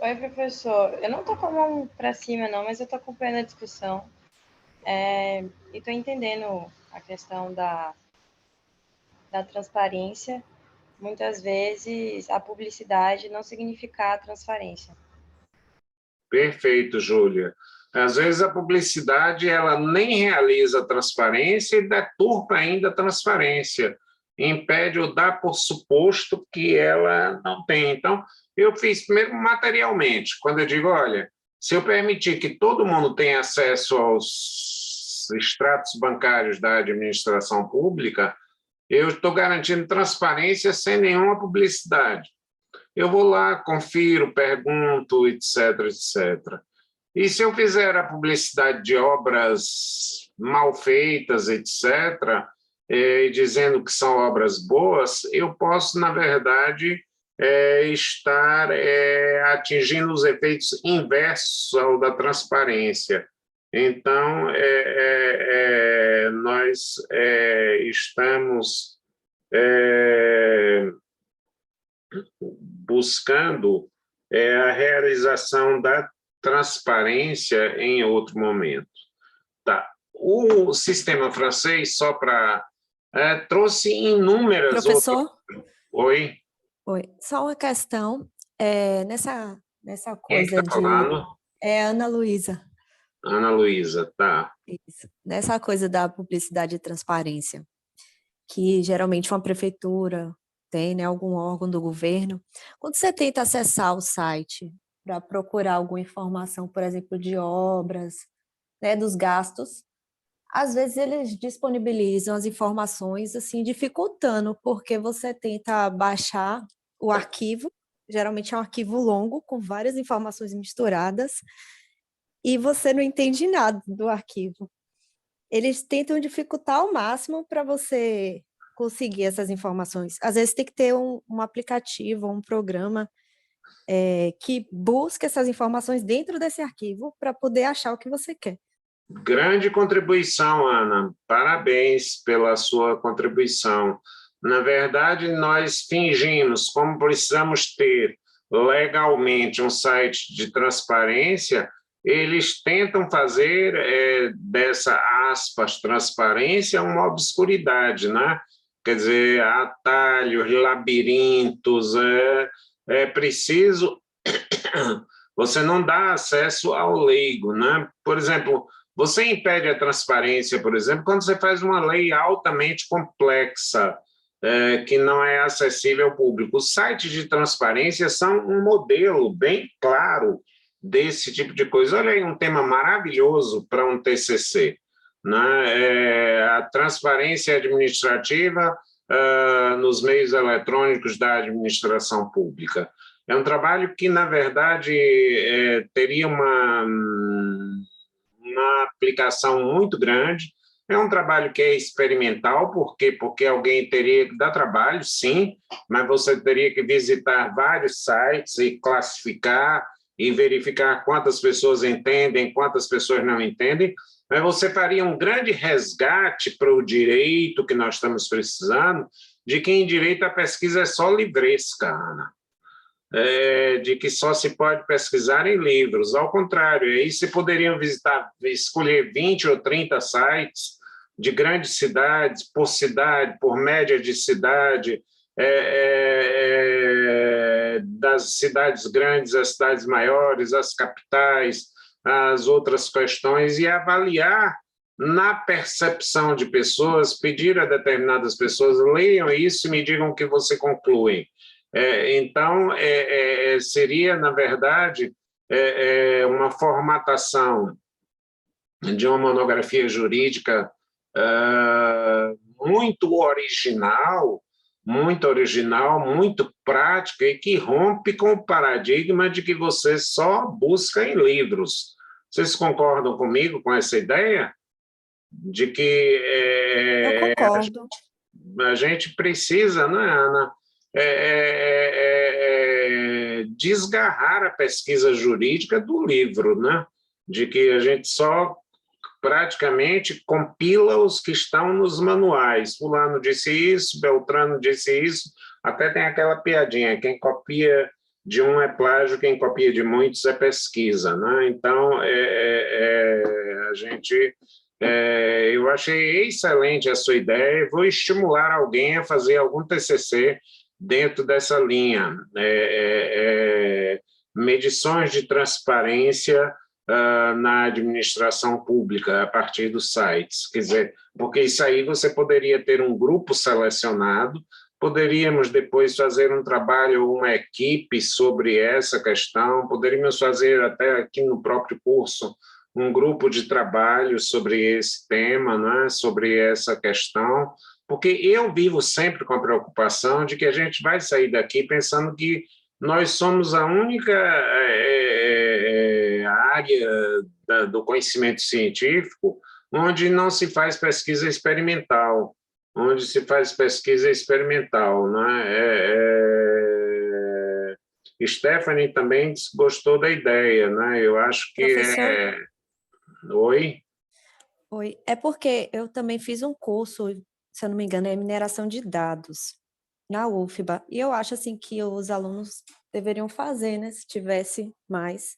Oi, professor. Eu não estou com a mão para cima, não, mas eu estou acompanhando a discussão. E estou entendendo a questão da transparência. Muitas vezes, a publicidade não significa a transparência. Perfeito, Júlia. Às vezes a publicidade ela nem realiza a transparência e deturpa ainda a transparência, impede ou dá por suposto que ela não tem. Então, eu fiz primeiro materialmente, quando eu digo, olha, se eu permitir que todo mundo tenha acesso aos extratos bancários da administração pública, eu estou garantindo transparência sem nenhuma publicidade. Eu vou lá, confiro, pergunto, etc., etc. E se eu fizer a publicidade de obras mal feitas, etc., dizendo que são obras boas, eu posso, na verdade, estar atingindo os efeitos inversos ao da transparência. Então, nós estamos buscando a realização da transparência em outro momento. Tá. O sistema francês, só para... trouxe inúmeras Professor? outras... Oi? Oi. Só uma questão. Nessa Quem coisa está falando? É Ana Luísa. Ana Luísa, tá. Isso. Nessa coisa da publicidade e transparência, que geralmente uma prefeitura tem, né, algum órgão do governo, quando você tenta acessar o site para procurar alguma informação, por exemplo, de obras, né, dos gastos, às vezes eles disponibilizam as informações assim, dificultando, porque você tenta baixar o arquivo, geralmente é um arquivo longo, com várias informações misturadas, e você não entende nada do arquivo. Eles tentam dificultar ao máximo para você conseguir essas informações. Às vezes tem que ter um aplicativo, um programa que busque essas informações dentro desse arquivo para poder achar o que você quer. Grande contribuição, Ana. Parabéns pela sua contribuição. Na verdade, nós fingimos, como precisamos ter legalmente um site de transparência, eles tentam fazer dessa, aspas, transparência uma obscuridade, né? Quer dizer, atalhos, labirintos, é preciso... Você não dá acesso ao leigo, né? Por exemplo, você impede a transparência, por exemplo, quando você faz uma lei altamente complexa, que não é acessível ao público. Os sites de transparência são um modelo bem claro desse tipo de coisa. Olha aí, um tema maravilhoso para um TCC, né? A transparência administrativa nos meios eletrônicos da administração pública. É um trabalho que, na verdade, teria uma aplicação muito grande. É um trabalho que é experimental, porque alguém teria que dar trabalho, sim, mas você teria que visitar vários sites e classificar e verificar quantas pessoas entendem, quantas pessoas não entendem, mas você faria um grande resgate para o direito que nós estamos precisando, de que em direito a pesquisa é só livresca, Ana. De que só se pode pesquisar em livros. Ao contrário, aí você poderiam escolher 20 ou 30 sites de grandes cidades, por média de cidade, das cidades grandes às cidades maiores, as capitais, as outras questões, e avaliar na percepção de pessoas, pedir a determinadas pessoas, leiam isso e me digam o que você conclui. Então, seria, na verdade, uma formatação de uma monografia jurídica muito original, muito prática e que rompe com o paradigma de que você só busca em livros. Vocês concordam comigo com essa ideia? De que Eu concordo. A gente precisa, não é, Ana? Desgarrar a pesquisa jurídica do livro, né? De que a gente só praticamente compila os que estão nos manuais. Fulano disse isso, Beltrano disse isso, até tem aquela piadinha, quem copia de um é plágio, quem copia de muitos é pesquisa, né? Então, a gente... eu achei excelente a sua ideia, vou estimular alguém a fazer algum TCC dentro dessa linha, medições de transparência na administração pública, a partir dos sites, quer dizer, porque isso aí você poderia ter um grupo selecionado, poderíamos depois fazer um trabalho, uma equipe sobre essa questão, poderíamos fazer até aqui no próprio curso um grupo de trabalho sobre esse tema, né, sobre essa questão, porque eu vivo sempre com a preocupação de que a gente vai sair daqui pensando que nós somos a única área do conhecimento científico onde não se faz pesquisa experimental, né? Stephanie também gostou da ideia, né? Eu acho que Professor? Oi? Oi, é porque eu também fiz um curso, se eu não me engano, é mineração de dados na UFBA, e eu acho assim que os alunos deveriam fazer, né, se tivesse mais,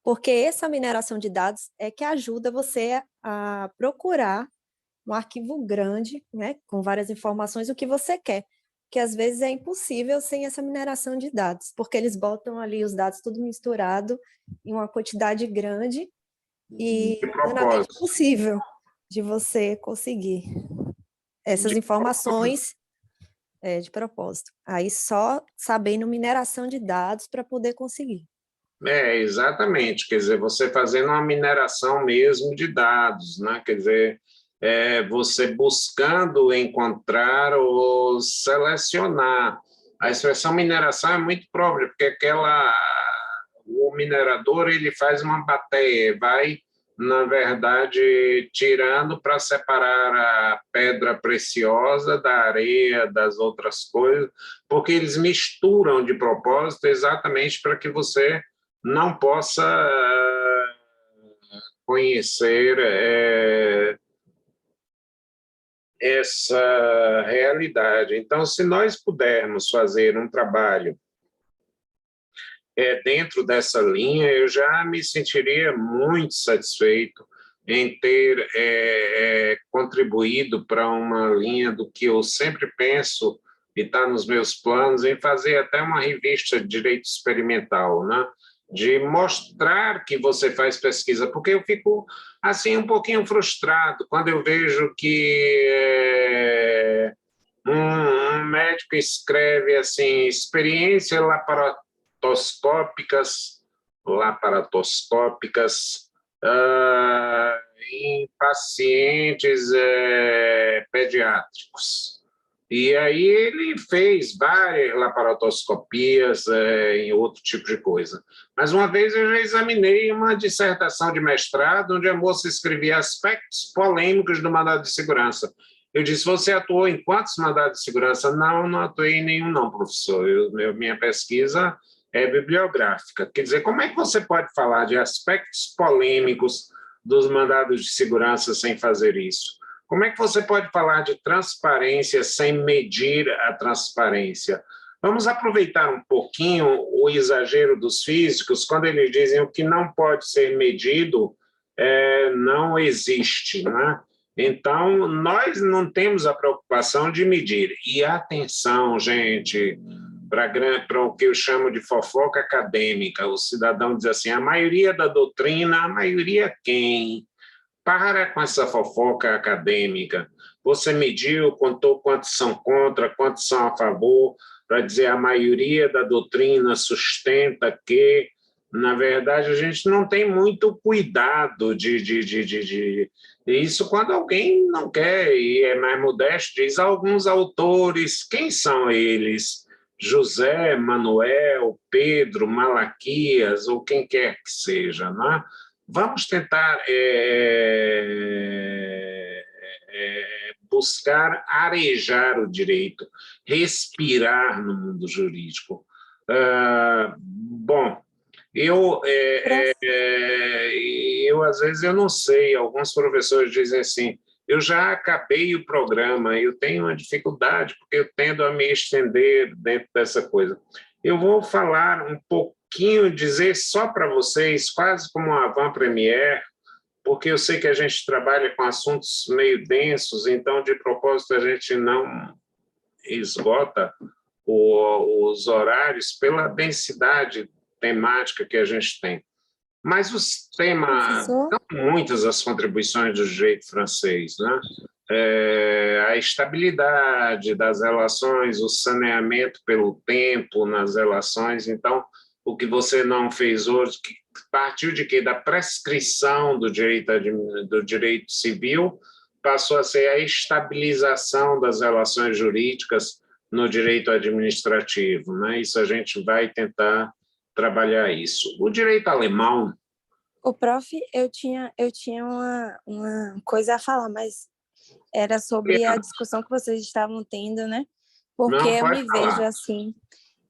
porque essa mineração de dados é que ajuda você a procurar um arquivo grande, né, com várias informações, o que você quer, que às vezes é impossível sem essa mineração de dados, porque eles botam ali os dados tudo misturado em uma quantidade grande e não é possível de você conseguir essas informações de propósito. Aí só sabendo mineração de dados para poder conseguir. Exatamente, quer dizer, você fazendo uma mineração mesmo de dados, né? Quer dizer, você buscando encontrar ou selecionar. A expressão mineração é muito própria, porque o minerador ele faz uma bateia, vai na verdade, tirando para separar a pedra preciosa da areia, das outras coisas, porque eles misturam de propósito exatamente para que você não possa conhecer essa realidade. Então, se nós pudermos fazer um trabalho dentro dessa linha, eu já me sentiria muito satisfeito em ter contribuído para uma linha do que eu sempre penso e está nos meus planos, em fazer até uma revista de direito experimental, né? De mostrar que você faz pesquisa, porque eu fico assim um pouquinho frustrado quando eu vejo que um médico escreve assim, experiência laparoscópicas em pacientes pediátricos. E aí ele fez várias laparoscopias em outro tipo de coisa. Mas uma vez eu já examinei uma dissertação de mestrado onde a moça escrevia aspectos polêmicos do mandado de segurança. Eu disse, você atuou em quantos mandados de segurança? Não, não atuei em nenhum não, professor. Minha pesquisa é bibliográfica. Quer dizer, como é que você pode falar de aspectos polêmicos dos mandados de segurança sem fazer isso? Como é que você pode falar de transparência sem medir a transparência? Vamos aproveitar um pouquinho o exagero dos físicos, quando eles dizem o que não pode ser medido não existe, né? Então, nós não temos a preocupação de medir. E atenção, gente, para o que eu chamo de fofoca acadêmica. O cidadão diz assim, a maioria da doutrina, a maioria quem? Para com essa fofoca acadêmica. Você mediu, contou quantos são contra, quantos são a favor, para dizer a maioria da doutrina sustenta que, na verdade, a gente não tem muito cuidado de isso quando alguém não quer e é mais modesto, diz alguns autores, quem são eles? José, Manuel, Pedro, Malaquias, ou quem quer que seja, não é? Vamos tentar buscar arejar o direito, respirar no mundo jurídico. Bom, eu às vezes eu não sei, alguns professores dizem assim, eu já acabei o programa, eu tenho uma dificuldade, porque eu tendo a me estender dentro dessa coisa. Eu vou falar um pouquinho, dizer só para vocês, quase como uma avant-première, porque eu sei que a gente trabalha com assuntos meio densos, então, de propósito, a gente não esgota os horários pela densidade temática que a gente tem. Mas os temas, são muitas as contribuições do direito francês, né? A estabilidade das relações, o saneamento pelo tempo nas relações. Então, o que você não fez hoje, que partiu de quê? Da prescrição do direito civil, passou a ser a estabilização das relações jurídicas no direito administrativo, né? Isso a gente vai tentar trabalhar isso. O direito alemão... O prof, eu tinha uma coisa a falar, mas era sobre a discussão que vocês estavam tendo, né? Porque eu me vejo assim,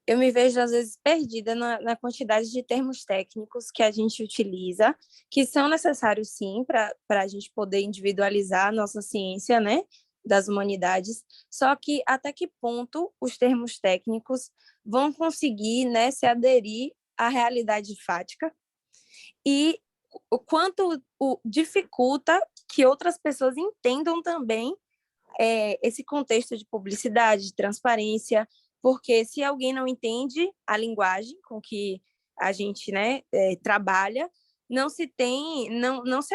eu me vejo às vezes perdida na quantidade de termos técnicos que a gente utiliza, que são necessários sim para a gente poder individualizar a nossa ciência, né? Das humanidades, só que até que ponto os termos técnicos vão conseguir, né, se aderir à realidade fática e o quanto dificulta que outras pessoas entendam também esse contexto de publicidade, de transparência, porque se alguém não entende a linguagem com que a gente, né, trabalha, não se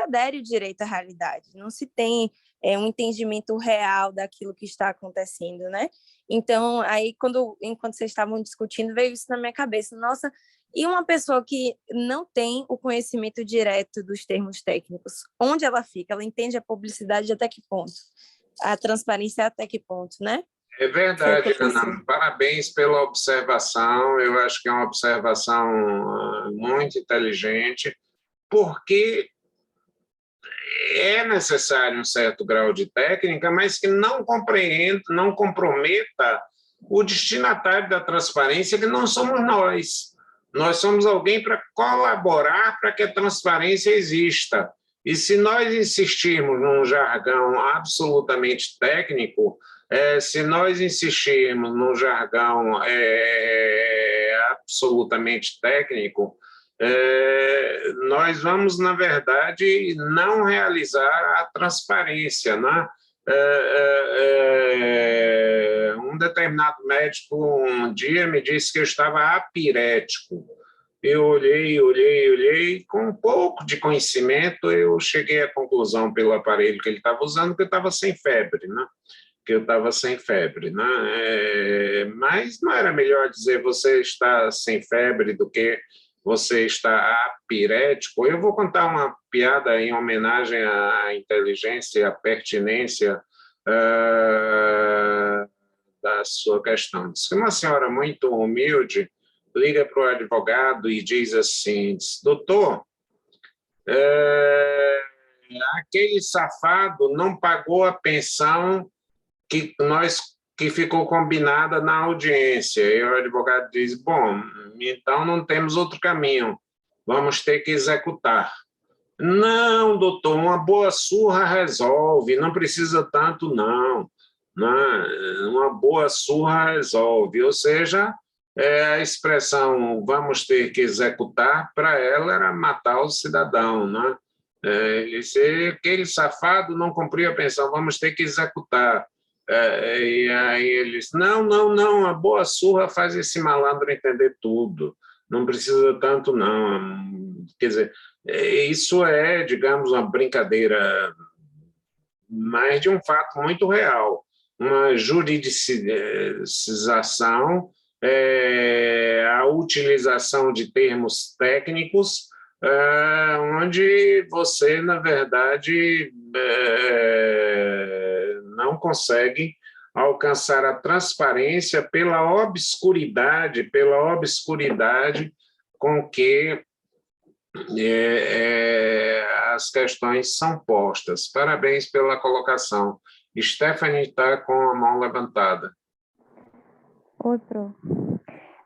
adere o direito à realidade, não se tem um entendimento real daquilo que está acontecendo, né? Então, aí, enquanto vocês estavam discutindo, veio isso na minha cabeça. Nossa, e uma pessoa que não tem o conhecimento direto dos termos técnicos, onde ela fica? Ela entende a publicidade até que ponto? A transparência até que ponto, né? É verdade, Ana. Parabéns pela observação. Eu acho que é uma observação muito inteligente, porque é necessário um certo grau de técnica, mas que não compreenda, não comprometa o destinatário da transparência, que não somos nós. Nós somos alguém para colaborar para que a transparência exista. E se nós insistirmos num jargão absolutamente técnico, se nós insistirmos num jargão absolutamente técnico, nós vamos, na verdade, não realizar a transparência, né? Um determinado médico um dia me disse que eu estava apirético. Eu olhei, com um pouco de conhecimento, eu cheguei à conclusão pelo aparelho que ele estava usando que eu estava sem febre, né? Mas não era melhor dizer você está sem febre do que você está apirético? Eu vou contar uma piada em homenagem à inteligência e à pertinência da sua questão. Diz que uma senhora muito humilde liga para o advogado e diz assim, doutor, aquele safado não pagou a pensão que ficou combinada na audiência. E o advogado diz, bom, então não temos outro caminho, vamos ter que executar. Não, doutor, uma boa surra resolve, não precisa tanto, não. Uma boa surra resolve, ou seja, a expressão vamos ter que executar, para ela era matar o cidadão, né? Se aquele safado não cumpriu a pensão, vamos ter que executar. E aí eles, não, a boa surra faz esse malandro entender tudo, não precisa tanto, não. Quer dizer, isso é, digamos, uma brincadeira, mas de um fato muito real, uma juridicização, a utilização de termos técnicos, onde você, na verdade, não consegue alcançar a transparência pela obscuridade com que as questões são postas. Parabéns pela colocação. Stephanie está com a mão levantada. Oi, Pro.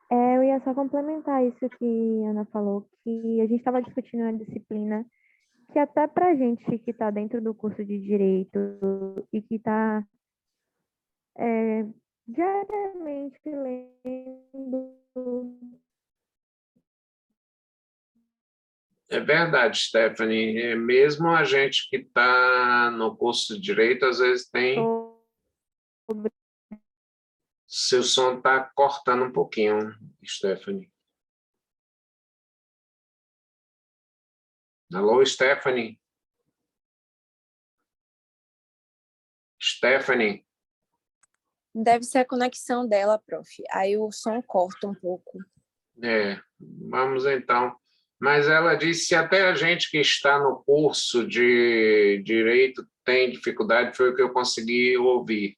Eu ia só complementar isso que a Ana falou, que a gente estava discutindo uma disciplina que até para a gente que está dentro do curso de Direito e que está diariamente lendo. É verdade, Stephanie. Mesmo a gente que está no curso de Direito, às vezes tem... Seu som está cortando um pouquinho, Stephanie. Alô, Stephanie? Stephanie? Deve ser a conexão dela, prof. Aí o som corta um pouco. Vamos então. Mas ela disse que até a gente que está no curso de Direito tem dificuldade, foi o que eu consegui ouvir.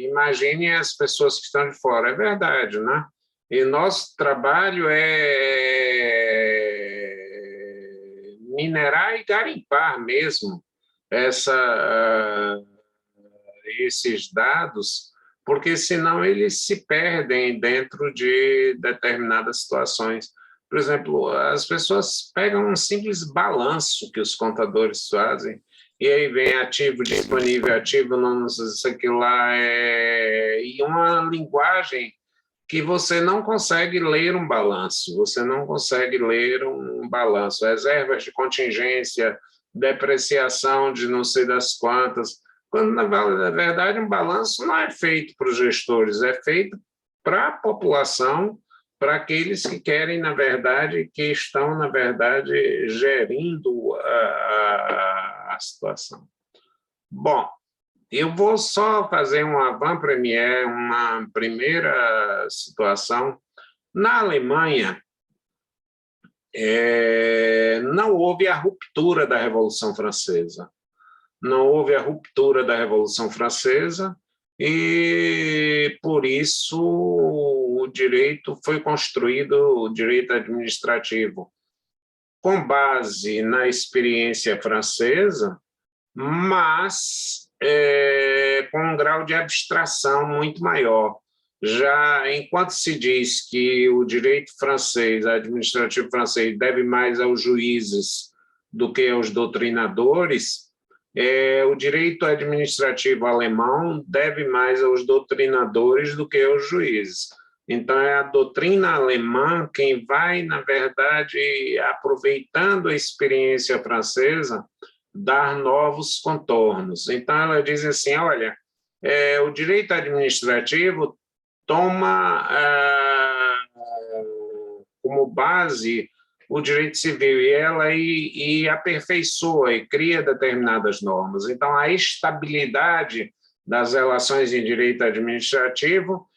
Imagine as pessoas que estão de fora. É verdade, né? E nosso trabalho é minerar e garimpar mesmo esses dados, porque senão eles se perdem dentro de determinadas situações. Por exemplo, as pessoas pegam um simples balanço que os contadores fazem, e aí vem ativo, disponível, ativo, não sei o que lá, e uma linguagem que você não consegue ler um balanço, reservas de contingência, depreciação de não sei das quantas, quando, na verdade, um balanço não é feito para os gestores, é feito para a população, para aqueles que querem, na verdade, que estão, na verdade, gerindo a situação. Bom, eu vou só fazer um avant-première, uma primeira situação. Na Alemanha, não houve a ruptura da Revolução Francesa. E, por isso, o direito foi construído, o direito administrativo, com base na experiência francesa, mas com um grau de abstração muito maior. Já enquanto se diz que o direito francês, administrativo francês, deve mais aos juízes do que aos doutrinadores, o direito administrativo alemão deve mais aos doutrinadores do que aos juízes. Então, é a doutrina alemã quem vai, na verdade, aproveitando a experiência francesa, dar novos contornos. Então, ela diz assim, olha, o direito administrativo toma como base o direito civil e ela aperfeiçoa e cria determinadas normas. Então, a estabilidade das relações em direito administrativo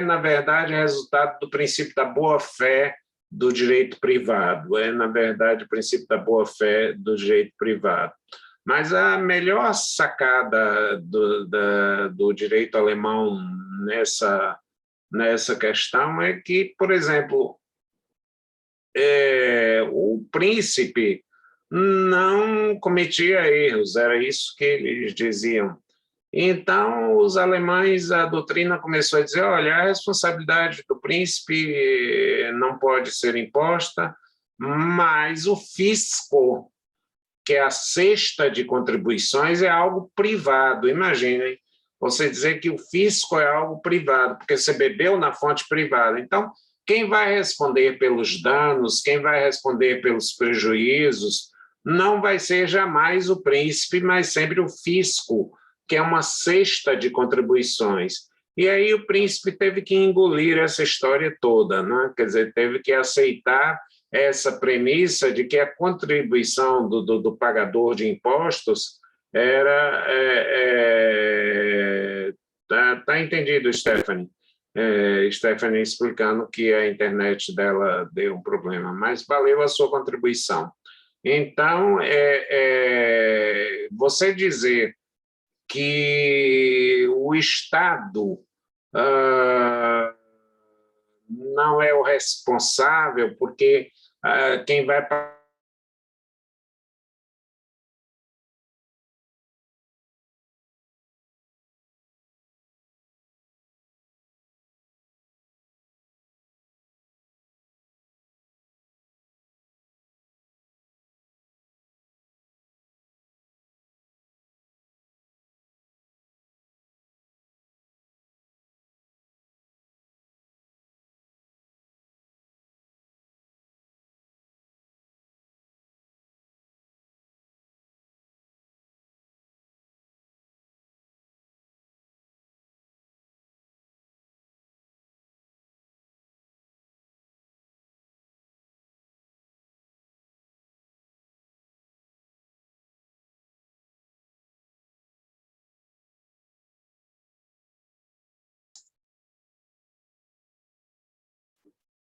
na verdade, resultado do princípio da boa-fé do direito privado. Na verdade, o princípio da boa-fé do direito privado. Mas a melhor sacada do direito alemão nessa questão é que, por exemplo, o príncipe não cometia erros, era isso que eles diziam. Então, os alemães, a doutrina começou a dizer, olha, a responsabilidade do príncipe não pode ser imposta, mas o fisco, que é a cesta de contribuições, é algo privado. Imaginem, você dizer que o fisco é algo privado, porque você bebeu na fonte privada. Então, quem vai responder pelos danos, quem vai responder pelos prejuízos, não vai ser jamais o príncipe, mas sempre o fisco, que é uma cesta de contribuições. E aí o príncipe teve que engolir essa história toda, né? Quer dizer, teve que aceitar essa premissa de que a contribuição do pagador de impostos era... Tá entendido, Stephanie? Stephanie explicando que a internet dela deu um problema, mas valeu a sua contribuição. Então, você dizer que o Estado não é o responsável, porque quem vai...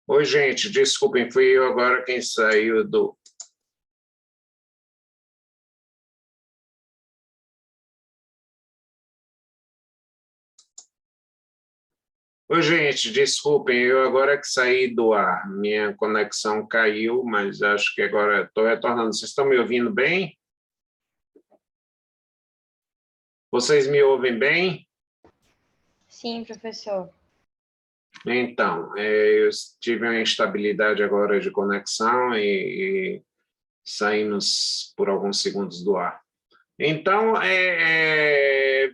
Oi, gente, desculpem, fui eu agora quem saiu do... Oi, gente, desculpem, eu agora que saí do ar, minha conexão caiu, mas acho que agora estou retornando. Vocês estão me ouvindo bem? Vocês me ouvem bem? Sim, professor. Então, eu tive uma instabilidade agora de conexão e saímos por alguns segundos do ar. Então,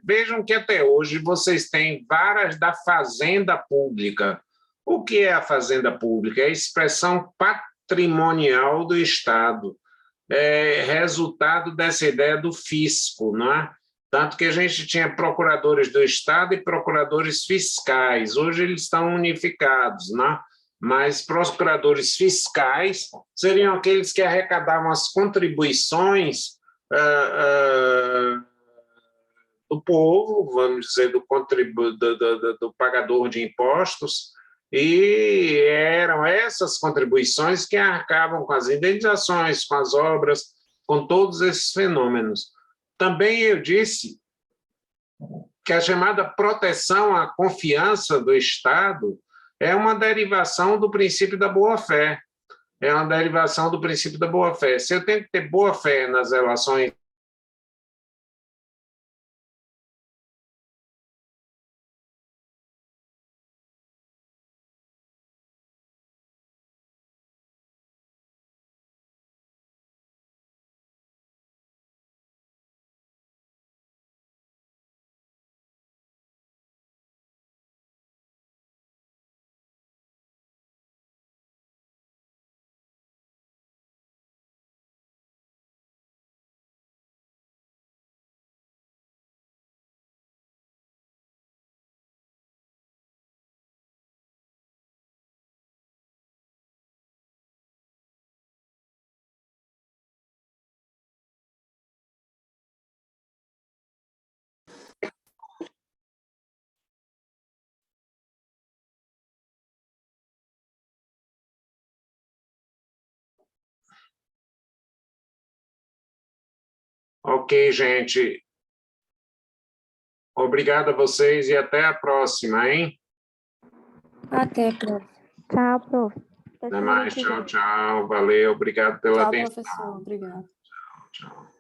vejam que até hoje vocês têm varas da fazenda pública. O que é a fazenda pública? É a expressão patrimonial do Estado, resultado dessa ideia do fisco, não é? Tanto que a gente tinha procuradores do Estado e procuradores fiscais. Hoje eles estão unificados, né? Mas procuradores fiscais seriam aqueles que arrecadavam as contribuições do povo, vamos dizer, do pagador de impostos, e eram essas contribuições que arcavam com as indenizações, com as obras, com todos esses fenômenos. Também eu disse que a chamada proteção à confiança do Estado é uma derivação do princípio da boa-fé. é uma derivação do princípio da boa-fé. Se eu tenho que ter boa-fé nas relações Ok, gente. Obrigado a vocês e até a próxima, hein? Até, prof. Tchau, prof. Até Até semana mais. que Tchau, vem. tchau. Valeu. Obrigado pela Tchau, atenção. professor. Obrigada. Tchau.